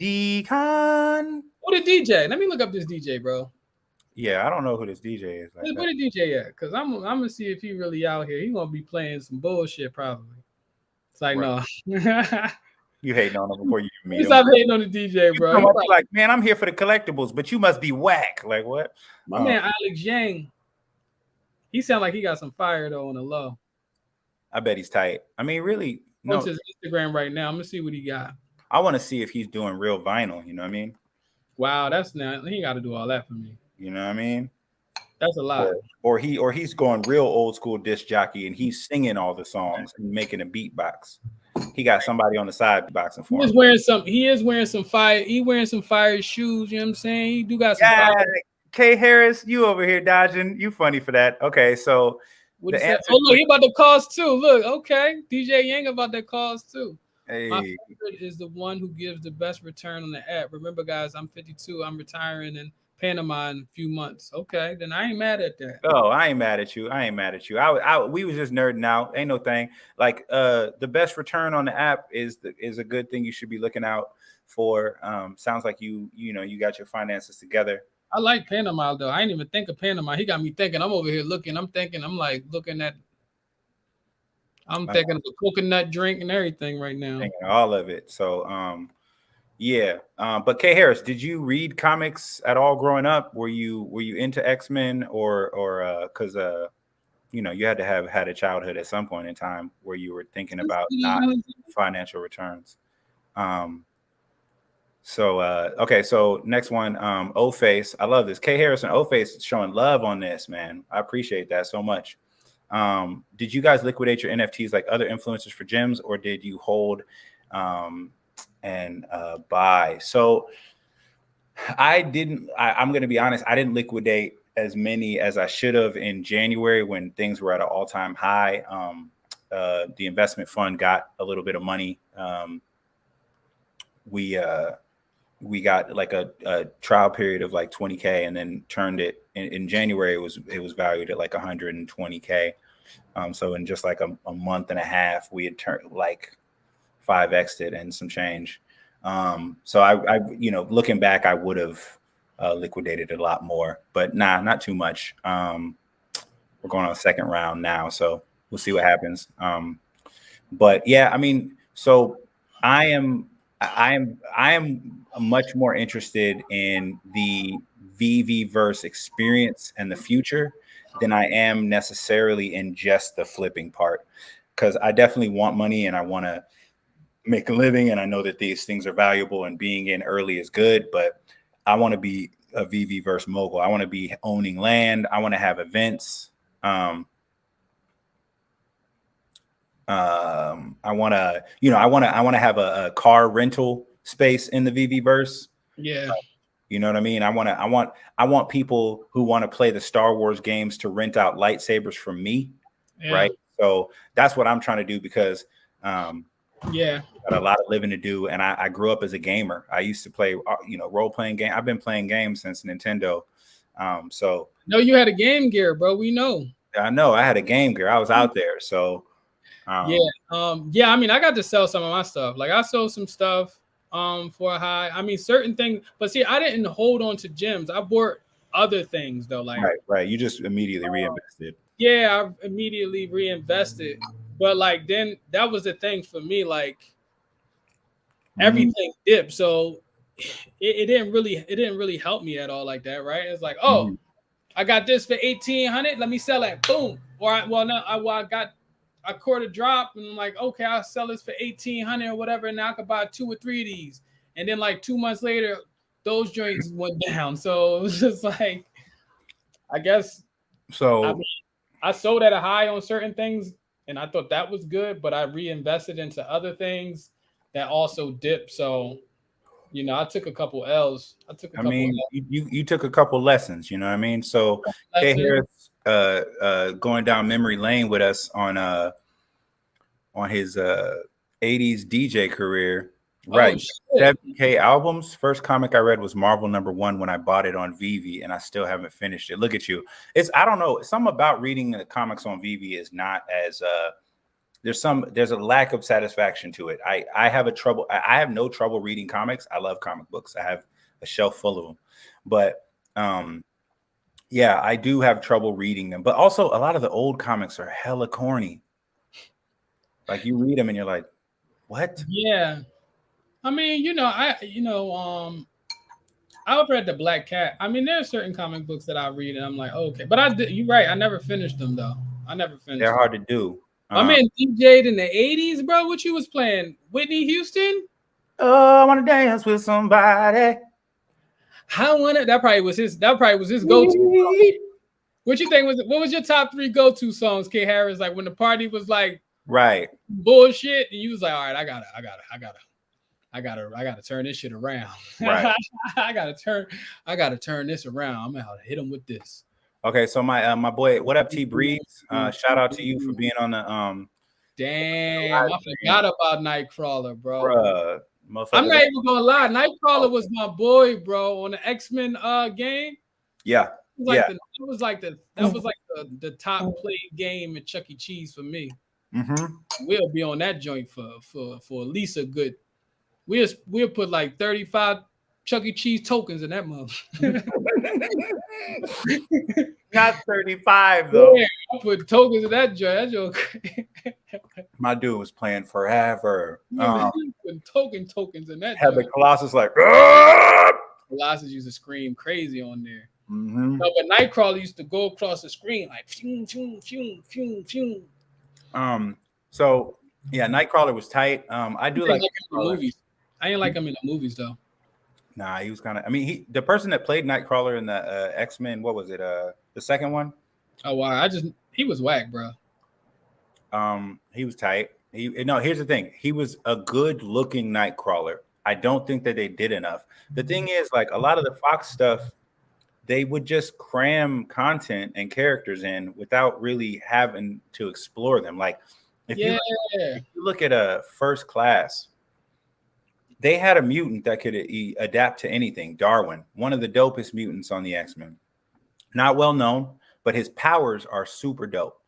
decon. What a DJ? Let me look up this DJ, bro. Yeah, I don't know who this DJ is. Where the DJ at? Because I'm gonna see if he really out here. He gonna be playing some bullshit probably. It's like no. You hating on him before you meet him. Stop hating on the DJ, bro. Like, man, I'm here for the collectibles, but you must be whack. Like what? My man Alex Yang. He sound like he got some fire though on the low. I bet he's tight. I mean, really. No. Go to his Instagram right now. I'm gonna see what he got. I want to see if he's doing real vinyl. You know what I mean? Wow, that's not. He got to do all that for me. You know what I mean? That's a lot. Or he's going real old school disc jockey and he's singing all the songs and making a beatbox. He got somebody on the side boxing for him. He is wearing some fire. He wearing some fire shoes. You know what I'm saying? He do got some fire. K Harris, you over here dodging. You funny for that. Okay, so look, he about to cause too. Look, okay. DJ Yang about that cause too. Hey. My favorite is the one who gives the best return on the app. Remember, guys, I'm 52. I'm retiring in Panama in a few months. Okay, then I ain't mad at that. Oh, I ain't mad at you. We was just nerding out. Ain't no thing. Like the best return on the app is a good thing you should be looking out for. Sounds like you got your finances together. I like Panama though. I didn't even think of Panama. He got me thinking. I'm over here looking. I'm thinking of a coconut drink and everything right now. Thinking all of it. So yeah. But K Harris, did you read comics at all growing up? Were you into X-Men or because you had to have had a childhood at some point in time where you were thinking about not financial returns? Okay, so next one, O-Face. I love this. K Harris and O-Face is showing love on this, man. I appreciate that so much. Did you guys liquidate your NFTs like other influencers for gems, or did you hold and buy? So I didn't. I'm going to be honest. I didn't liquidate as many as I should have in January when things were at an all-time high. The investment fund got a little bit of money. We got like a trial period of like 20K and then turned it in January. It was valued at like 120K. So in just like a month and a half, we had turned like 5x'd it and some change. So I looking back, I would have liquidated a lot more, but not too much. We're going on a second round now, so we'll see what happens. But yeah, I mean, so I am much more interested in the Veve verse experience and the future than I am necessarily in just the flipping part, because I definitely want money and I want to make a living, and I know that these things are valuable and being in early is good, but I want to be a Veve verse mogul. I want to be owning land. I want to have events. I want to have a car rental space in the Veve verse. Yeah. You know what I mean? I want people who want to play the Star Wars games to rent out lightsabers from me. Yeah. Right. So that's what I'm trying to do because yeah, got a lot of living to do. And I grew up as a gamer. I used to play, role-playing game. I've been playing games since Nintendo. So no, you had a Game Gear, bro. We know. I know I had a Game Gear. I was out there. So Yeah. I mean, I got to sell some of my stuff. Like I sold some stuff for a high. I mean, certain things, but see, I didn't hold on to gems. I bought other things though. Like right. You just immediately reinvested. yeah, I immediately reinvested. But like then that was the thing for me, like everything dipped. So it didn't really help me at all like that, right? It's like, oh, I got this for 1,800. Let me sell it. Boom. Or I caught a drop and I'm like, okay, I'll sell this for 1,800 or whatever. And now I could buy 2 or 3 of these. And then like 2 months later, those joints went down. So it was just like, I guess. So I mean, I sold at a high on certain things and I thought that was good, but I reinvested into other things that also dipped. So, I took a couple L's. You took a couple lessons, you know what I mean? So K Harris going down memory lane with us on his 80s DJ career. Right. 7K albums. First comic I read was Marvel #1 when I bought it on Veve, and I still haven't finished it. Look at you. I don't know. Something about reading the comics on Veve is not as there's a lack of satisfaction to it. I have no trouble reading comics. I love comic books. I have a shelf full of them. But yeah, I do have trouble reading them. But also a lot of the old comics are hella corny. Like you read them and you're like, what? Yeah. I mean, I've read the Black Cat. I mean, there are certain comic books that I read and I'm like, okay. But you're right. I never finished them though. They're hard to do. I mean, DJ'd in the 80s, bro. What you was playing? Whitney Houston? Oh, I want to dance with somebody. That probably was his go-to. What you think what was your top 3 go-to songs, K Harris? Like when the party was like bullshit, and you was like, all right, I gotta turn this shit around. Right. I gotta turn this around. I'm gonna hit him with this. Okay, so my boy, what up, T Breeze? Shout out to you for being on the Damn, I forgot about Nightcrawler, bro. Bruh, I'm not even gonna lie. Nightcrawler was my boy, bro, on the X-Men game. Yeah. That was like the top played game at Chuck E. Cheese for me. We'll be on that joint for at least a good. We'll put like 35 Chuck E. Cheese tokens in that month. Not 35 though. Yeah, I put tokens in that joint. My dude was playing forever. Tokens in that. Had the Colossus like. Colossus used to scream crazy on there. No, but Nightcrawler used to go across the screen like fume, fume, fume, fume, fume. So yeah, Nightcrawler was tight. I do like the movies. I didn't like him in the movies though. Nah, he was kind of. I mean, the person that played Nightcrawler in the X-Men, what was it? The second one. Oh wow, he was whack, bro. He was tight. Here's the thing. He was a good-looking Nightcrawler. I don't think that they did enough. The thing is, like a lot of the Fox stuff, they would just cram content and characters in without really having to explore them. Like if you look at a First Class, they had a mutant that could adapt to anything. Darwin, one of the dopest mutants on the X-Men. Not well known, but his powers are super dope.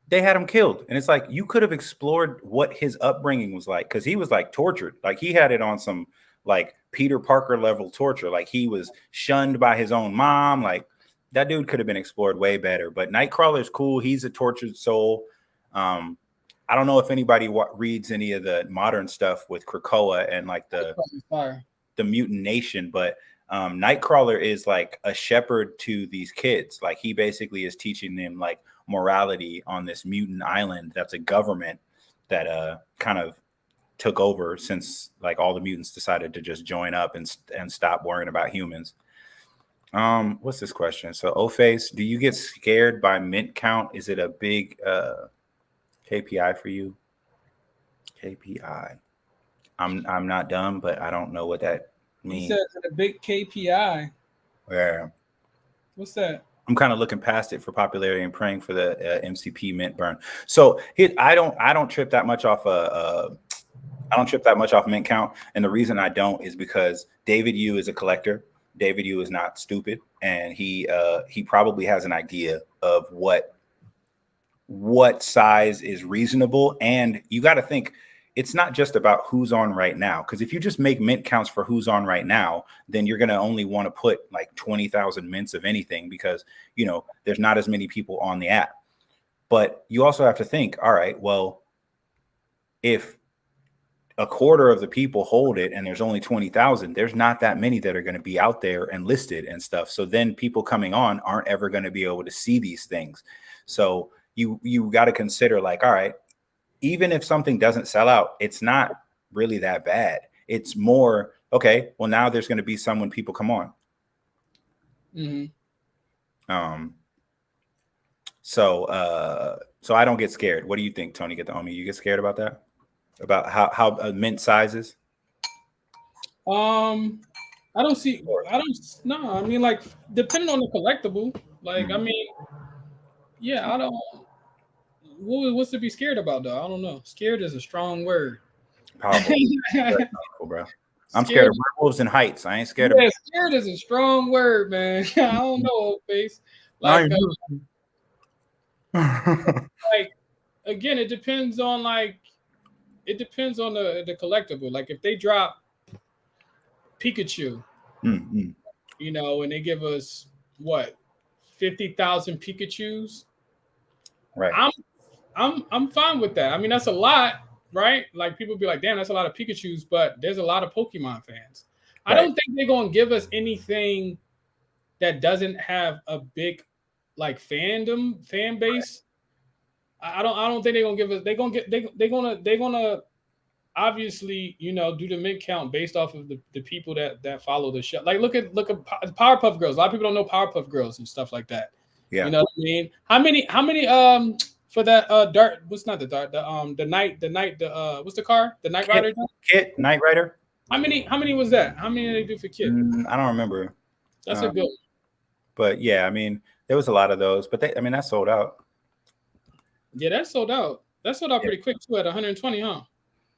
They had him killed. And it's like, you could have explored what his upbringing was like. Cause he was like tortured. Like he had it on some like Peter Parker level torture. Like he was shunned by his own mom. Like that dude could have been explored way better, but Nightcrawler's cool. He's a tortured soul. I don't know if anybody reads any of the modern stuff with Krakoa and like the Mutant Nation, but Nightcrawler is like a shepherd to these kids. Like he basically is teaching them like morality on this mutant island. That's a government that kind of took over since like all the mutants decided to just join up and stop worrying about humans. What's this question? So O-Face, do you get scared by mint count? Is it a big KPI for you? KPI. I'm not dumb, but I don't know what that means. He says a big KPI. Where? What's that? I'm kind of looking past it for popularity and praying for the MCP mint burn. So I don't trip that much off I don't trip that much off mint count, and the reason I don't is because David Yu is a collector. David Yu is not stupid, and he probably has an idea of what size is reasonable. And you got to think, it's not just about who's on right now, because if you just make mint counts for who's on right now, then you're going to only want to put like 20,000 mints of anything, because there's not as many people on the app. But you also have to think, all right, well, if a quarter of the people hold it and there's only 20,000, there's not that many that are going to be out there and listed and stuff. So then people coming on aren't ever going to be able to see these things. So you got to consider, like, all right, even if something doesn't sell out, it's not really that bad. It's more, okay, well, now there's going to be some when people come on. So I don't get scared. What do you think, Tony? Get the homie. You get scared about that? About how mint sizes? I mean, like, depending on the collectible, like, I mean, yeah, I don't. What's to be scared about, though? I don't know. Scared is a strong word. Powerful, bro. I'm scared of werewolves and heights. I ain't scared of. Scared is a strong word, man. I don't know, old face. Like, like, again, it depends on the collectible. Like, if they drop Pikachu, and they give us what 50,000 Pikachus, right? I'm fine with that. I mean, that's a lot, right? Like, people be like, damn, that's a lot of Pikachus, but there's a lot of Pokemon fans. Right. I don't think they're gonna give us anything that doesn't have a big like fan base. Right. I don't think they're gonna give us. They're gonna obviously, do the mid count based off of the people that follow the show. Like, look at Powerpuff Girls. A lot of people don't know Powerpuff Girls and stuff like that. Yeah. You know what I mean? How many for that dart? What's not the dart? The night what's the car? The Knight Rider. Kit Knight Rider. How many was that? How many did they do for Kit? I don't remember. That's a good one. But yeah, I mean, there was a lot of those, but that sold out. Yeah, that sold out. That sold out pretty quick too, at 120, huh?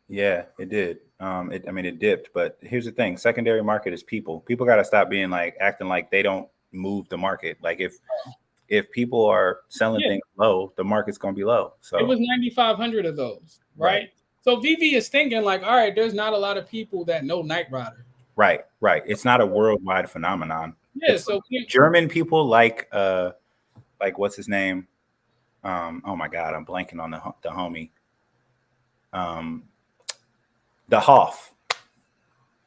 Yeah, it did. It dipped, but here's the thing: secondary market is people. People got to stop being like acting like they don't move the market. Like, if people are selling things low, the market's gonna be low. So it was 9,500 of those, right? So VV is thinking like, all right, there's not a lot of people that know Knight Rider. Right. It's not a worldwide phenomenon. Yeah. So German people like what's his name? Oh my God, I'm blanking on the homie. The Hoff,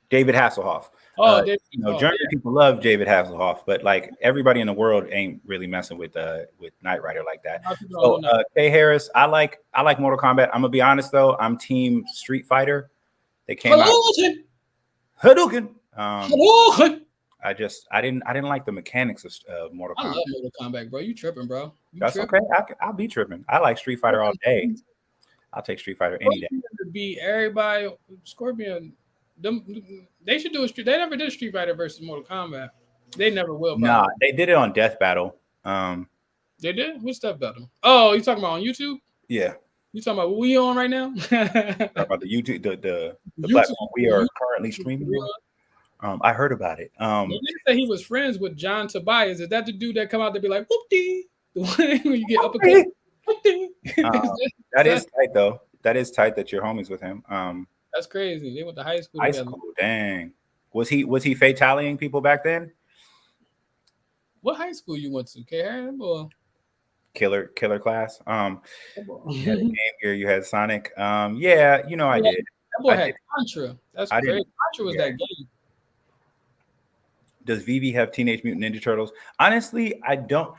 David Hasselhoff. German people love David Hasselhoff, but like everybody in the world ain't really messing with Knight Rider like that. So Kay Harris, I like Mortal Kombat. I'm gonna be honest though, I'm team Street Fighter. They came out Hadouken. I didn't like the mechanics of Mortal Kombat. I love Mortal Kombat, bro. You tripping, bro? That's okay. I'll be tripping. I like Street Fighter all day. I'll take Street Fighter any day. Be everybody Scorpion. They should do They never did Street Fighter versus Mortal Kombat. They never will. Nah, they did it on Death Battle. They did? What's Death Battle? Oh, you talking about on YouTube? Yeah. You talking about what we on right now? About the YouTube, the platform we are currently streaming on. I heard about it. They say he was friends with John Tobias. Is that the dude that come out to be like whoop-dee? The one when you get uppercut. That is tight though. That is tight that you're homies with him. That's crazy. They went to high school. Dang. Was he fataling people back then? What high school you went to, K-Harry? Killer class. You had Game Gear, you had Sonic. Yeah, I did. That boy had Contra. That's crazy. Contra was that game. Does Veve have Teenage Mutant Ninja Turtles? Honestly, I don't.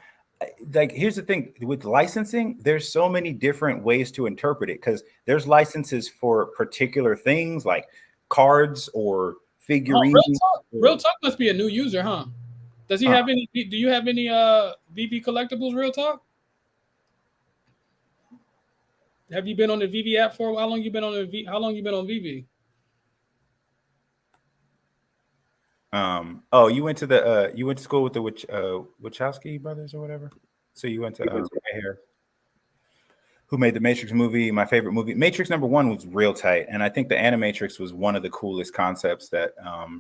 Like, here's the thing with licensing, there's so many different ways to interpret it, because there's licenses for particular things like cards or figurines. Real Talk must be a new user, huh? Does he have any? Do you have any VV collectibles? Real Talk. Have you been on the VV app for how long? You been on How long you been on VV? Oh, you went to school with the Wachowski brothers or whatever. So you went to here. Who made the Matrix movie? My favorite movie, Matrix #1 was real tight, and I think the Animatrix was one of the coolest concepts that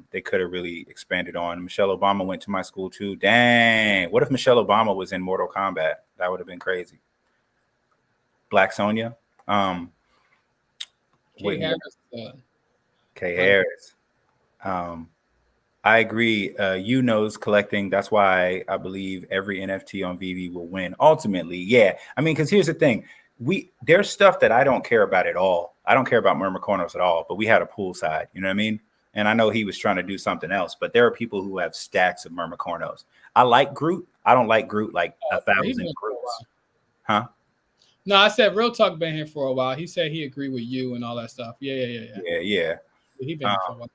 they could have really expanded on. Michelle Obama went to my school too. Dang, what if Michelle Obama was in Mortal Kombat? That would have been crazy. Black Sonya, Kay Harris. Kay Harris. I agree. You knows collecting. That's why I believe every NFT on Veve will win. Ultimately, yeah. I mean, because here's the thing: there's stuff that I don't care about at all. I don't care about Myrmecornos at all. But we had a pool side. You know what I mean? And I know he was trying to do something else. But there are people who have stacks of Myrmecornos. I like Groot. I don't like Groot like 1,000 Groots. Huh? No, I said Real Talk been here for a while. He said he agreed with you and all that stuff. Yeah. He been here for a while.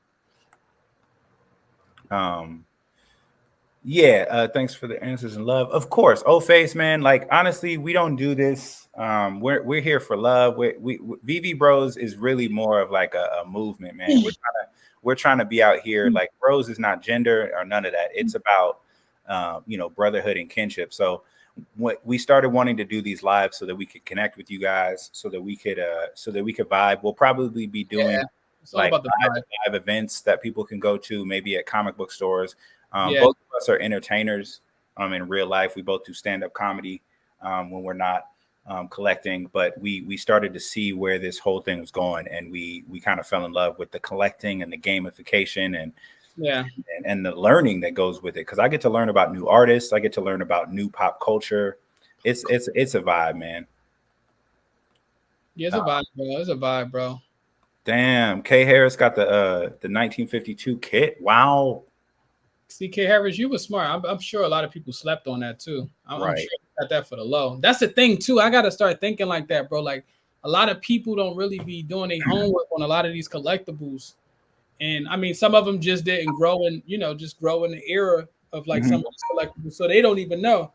Thanks for the answers and love. Of course, Face, man. Like honestly, we don't do this. We're here for love. We Veve Bros is really more of like a movement, man. We're trying to be out here. Like Bros is not gender or none of that. It's about brotherhood and kinship. So what we started wanting to do these lives so that we could connect with you guys, so that we could vibe. We'll probably be doing like live events that people can go to, maybe at comic book stores. Both of us are entertainers in real life. We both do stand-up comedy when we're not collecting, but we started to see where this whole thing was going, and we kind of fell in love with the collecting and the gamification and the learning that goes with it, because I get to learn about new artists. I get to learn about new pop culture. It's a vibe, man. Yeah, it's a vibe, bro. It's a vibe, bro. Damn, Kay Harris got the 1952 kit. Wow. See, Kay Harris, you were smart. I'm sure a lot of people slept on that too. I'm sure you got that for the low. That's the thing too. I got to start thinking like that, bro. Like a lot of people don't really be doing their homework on a lot of these collectibles. And I mean, some of them just didn't grow in, just grow in the era of like some of these collectibles. So they don't even know.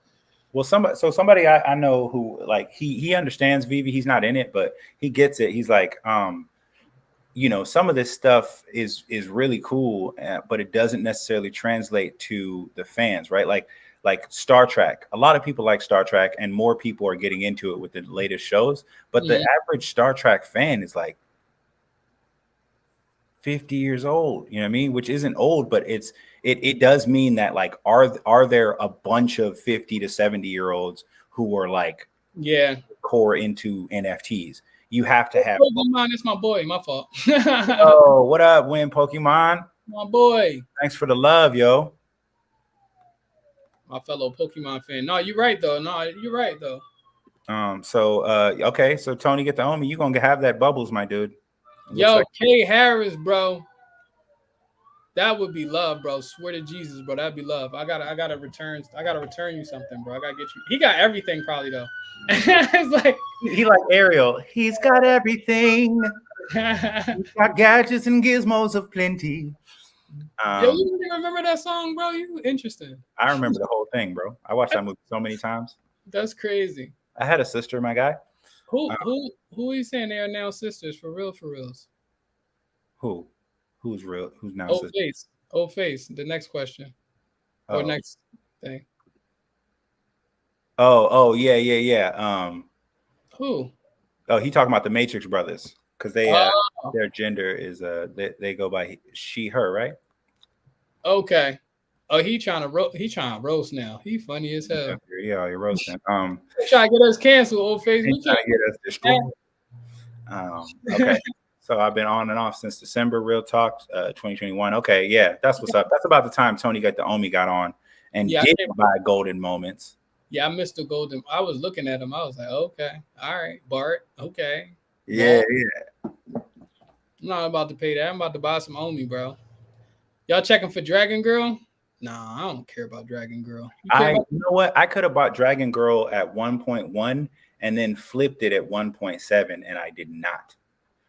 Well, somebody I know who like he understands Veve. He's not in it, but he gets it. He's like, some of this stuff is really cool, but it doesn't necessarily translate to the fans, right? Like Star Trek. A lot of people like Star Trek, and more people are getting into it with the latest shows. But the average Star Trek fan is like 50 years old, you know what I mean? Which isn't old, but it does mean that like, are there a bunch of 50 to 70-year-olds who are like core into NFTs? You have to have Pokemon. It's my boy. My fault. Oh, what up, Win Pokemon? My boy. Thanks for the love, yo. My fellow Pokemon fan. No, you're right though. Okay, so Tony, get the homie. You gonna have that bubbles, my dude. Yo, Kay Harris, bro. That would be love, bro. Swear to Jesus, bro. That'd be love. I gotta return you something, bro. I gotta get you. He got everything, probably though. It's like he like Ariel. He's got everything. He's got gadgets and gizmos of plenty. Yo, you didn't remember that song, bro? You interesting. I remember the whole thing, bro. I watched that movie so many times. That's crazy. I had a sister, my guy. Who are you saying they are now sisters for reals? Who's real? Who's now sisters? Face. The next question. Or next thing. Oh, yeah. Who? Oh, he talking about the Matrix brothers, because they their gender is they go by she, her, right? Okay. Oh, he trying to roast now. He funny as hell. Yeah, you're roasting. Trying to get us canceled, Face. We trying to get us destroyed. Okay. So I've been on and off since December. Real Talk, 2021. Okay, yeah, that's what's up. That's about the time Tony got on and did buy golden moments. Yeah, I missed the golden. I was looking at him. I was like, okay, all right, Bart. Okay. Yeah. I'm not about to pay that. I'm about to buy some Omi, bro. Y'all checking for Dragon Girl? Nah, I don't care about Dragon Girl. You know what? I could have bought Dragon Girl at 1.1 and then flipped it at 1.7, and I did not.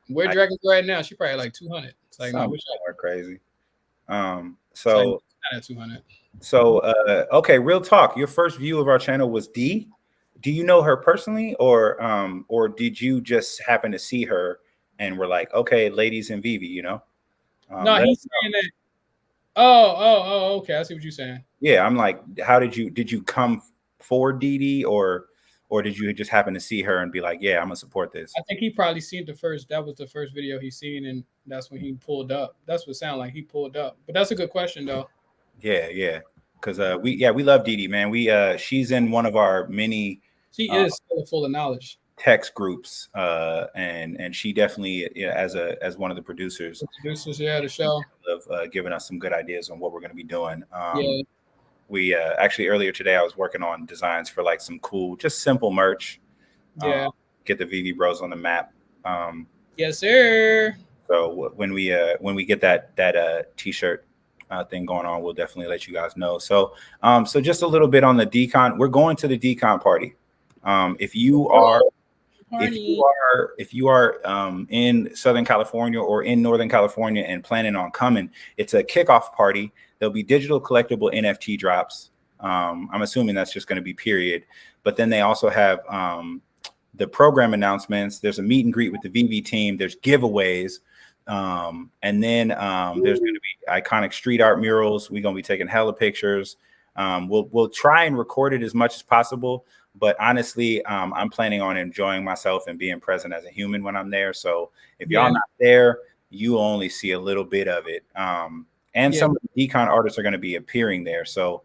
Where Dragon Girl right now? She probably like 200. It's like somewhere crazy. So like 200. So okay, real talk. Your first view of our channel was D. Do you know her personally, or did you just happen to see her and were like, okay, ladies in Veve, No, he's saying that. Okay. I see what you're saying. Yeah, I'm like, how did you come for Dee or did you just happen to see her and be like, yeah, I'm gonna support this? I think he probably seen that was the first video he seen, and that's when he pulled up. That's what it sounded like, he pulled up. But that's a good question though. Yeah. Because we love Dee, man. She's in one of our many She is full of knowledge. text groups, and she definitely, as one of the producers, The show. of giving us some good ideas on what we're going to be doing. Yeah. We actually earlier today I was working on designs for like some cool, just simple merch. Yeah. Get the Veve Bros on the map. Yes, sir. So when we get that t-shirt thing going on, we'll definitely let you guys know. So so just a little bit on the decon. We're going to the decon party. If you are in Southern California or in Northern California and planning on coming, it's a kickoff party. There'll be digital collectible NFT drops. I'm assuming that's just going to be period. But then they also have the program announcements. There's a meet and greet with the Veve team. There's giveaways. And then there's going to be iconic street art murals. We're going to be taking hella pictures. We'll try and record it as much as possible. But honestly, I'm planning on enjoying myself and being present as a human when I'm there. So if y'all not there, you only see a little bit of it. And some of the decon artists are going to be appearing there. So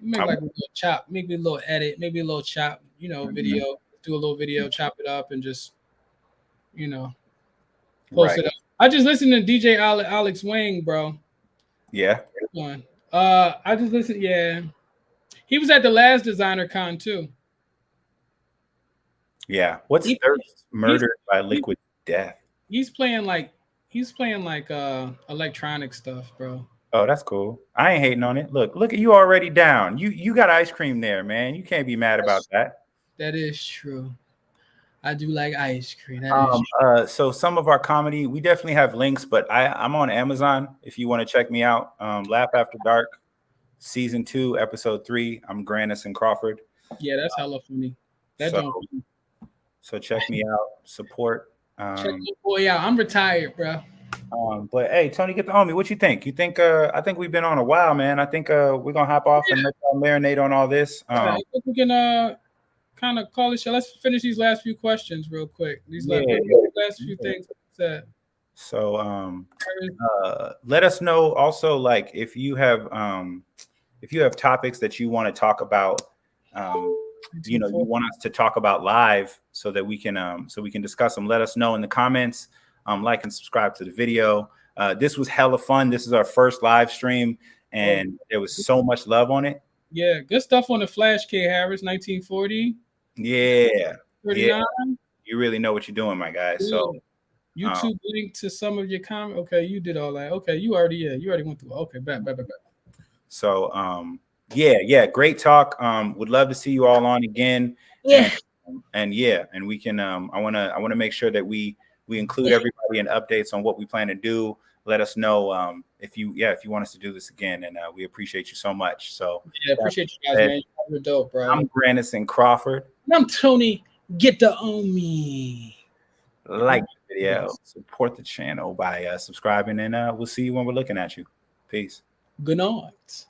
make like a little chop, maybe a little edit, maybe a little chop, video, do a little video, chop it up, and just, post it up. I just listened to DJ Alex Wang, bro. Yeah. I just listened. Yeah. He was at the last designer con too. Yeah. What's Thirst Murdered by Liquid Death? He's playing like electronic stuff, bro. Oh, that's cool. I ain't hating on it. Look at you already down. You got ice cream there, man. You can't be mad about that. That is true. I do like ice cream. So some of our comedy, we definitely have links, but I'm on Amazon if you want to check me out. Laugh After Dark, season 2, episode 3. I'm Grandison Crawford. Yeah, that's hella funny. So check me out. Support. Check your boy out. I'm retired, bro. But hey, Tony, get the homie. What you think? You think? I think we've been on a while, man. I think we're gonna hop off and let y'all marinate on all this. I think we can kind of call it. Let's finish these last few questions real quick. These last few things said. So let us know also, like, if you have topics that you want to talk about, you want us to talk about live so that we can discuss them. Let us know in the comments. Like and subscribe to the video. This was hella fun. This is our first live stream, and there was so much love on it. Yeah, good stuff on the Flash, K. Harris, 1940. Yeah. 39. Yeah. You really know what you're doing, my guy. Yeah. So YouTube link to some of your comments. Okay, you did all that. Okay, you already went through. Okay, back. So yeah, great talk. Would love to see you all on again. Yeah. And we can I wanna make sure that we include everybody in updates on what we plan to do. Let us know if you want us to do this again, and we appreciate you so much. So appreciate you guys, man. You're dope, bro. I'm Grandison Crawford. And I'm Tony. Get the on me. Like the video, support the channel by subscribing, and we'll see you when we're looking at you. Peace. Good night.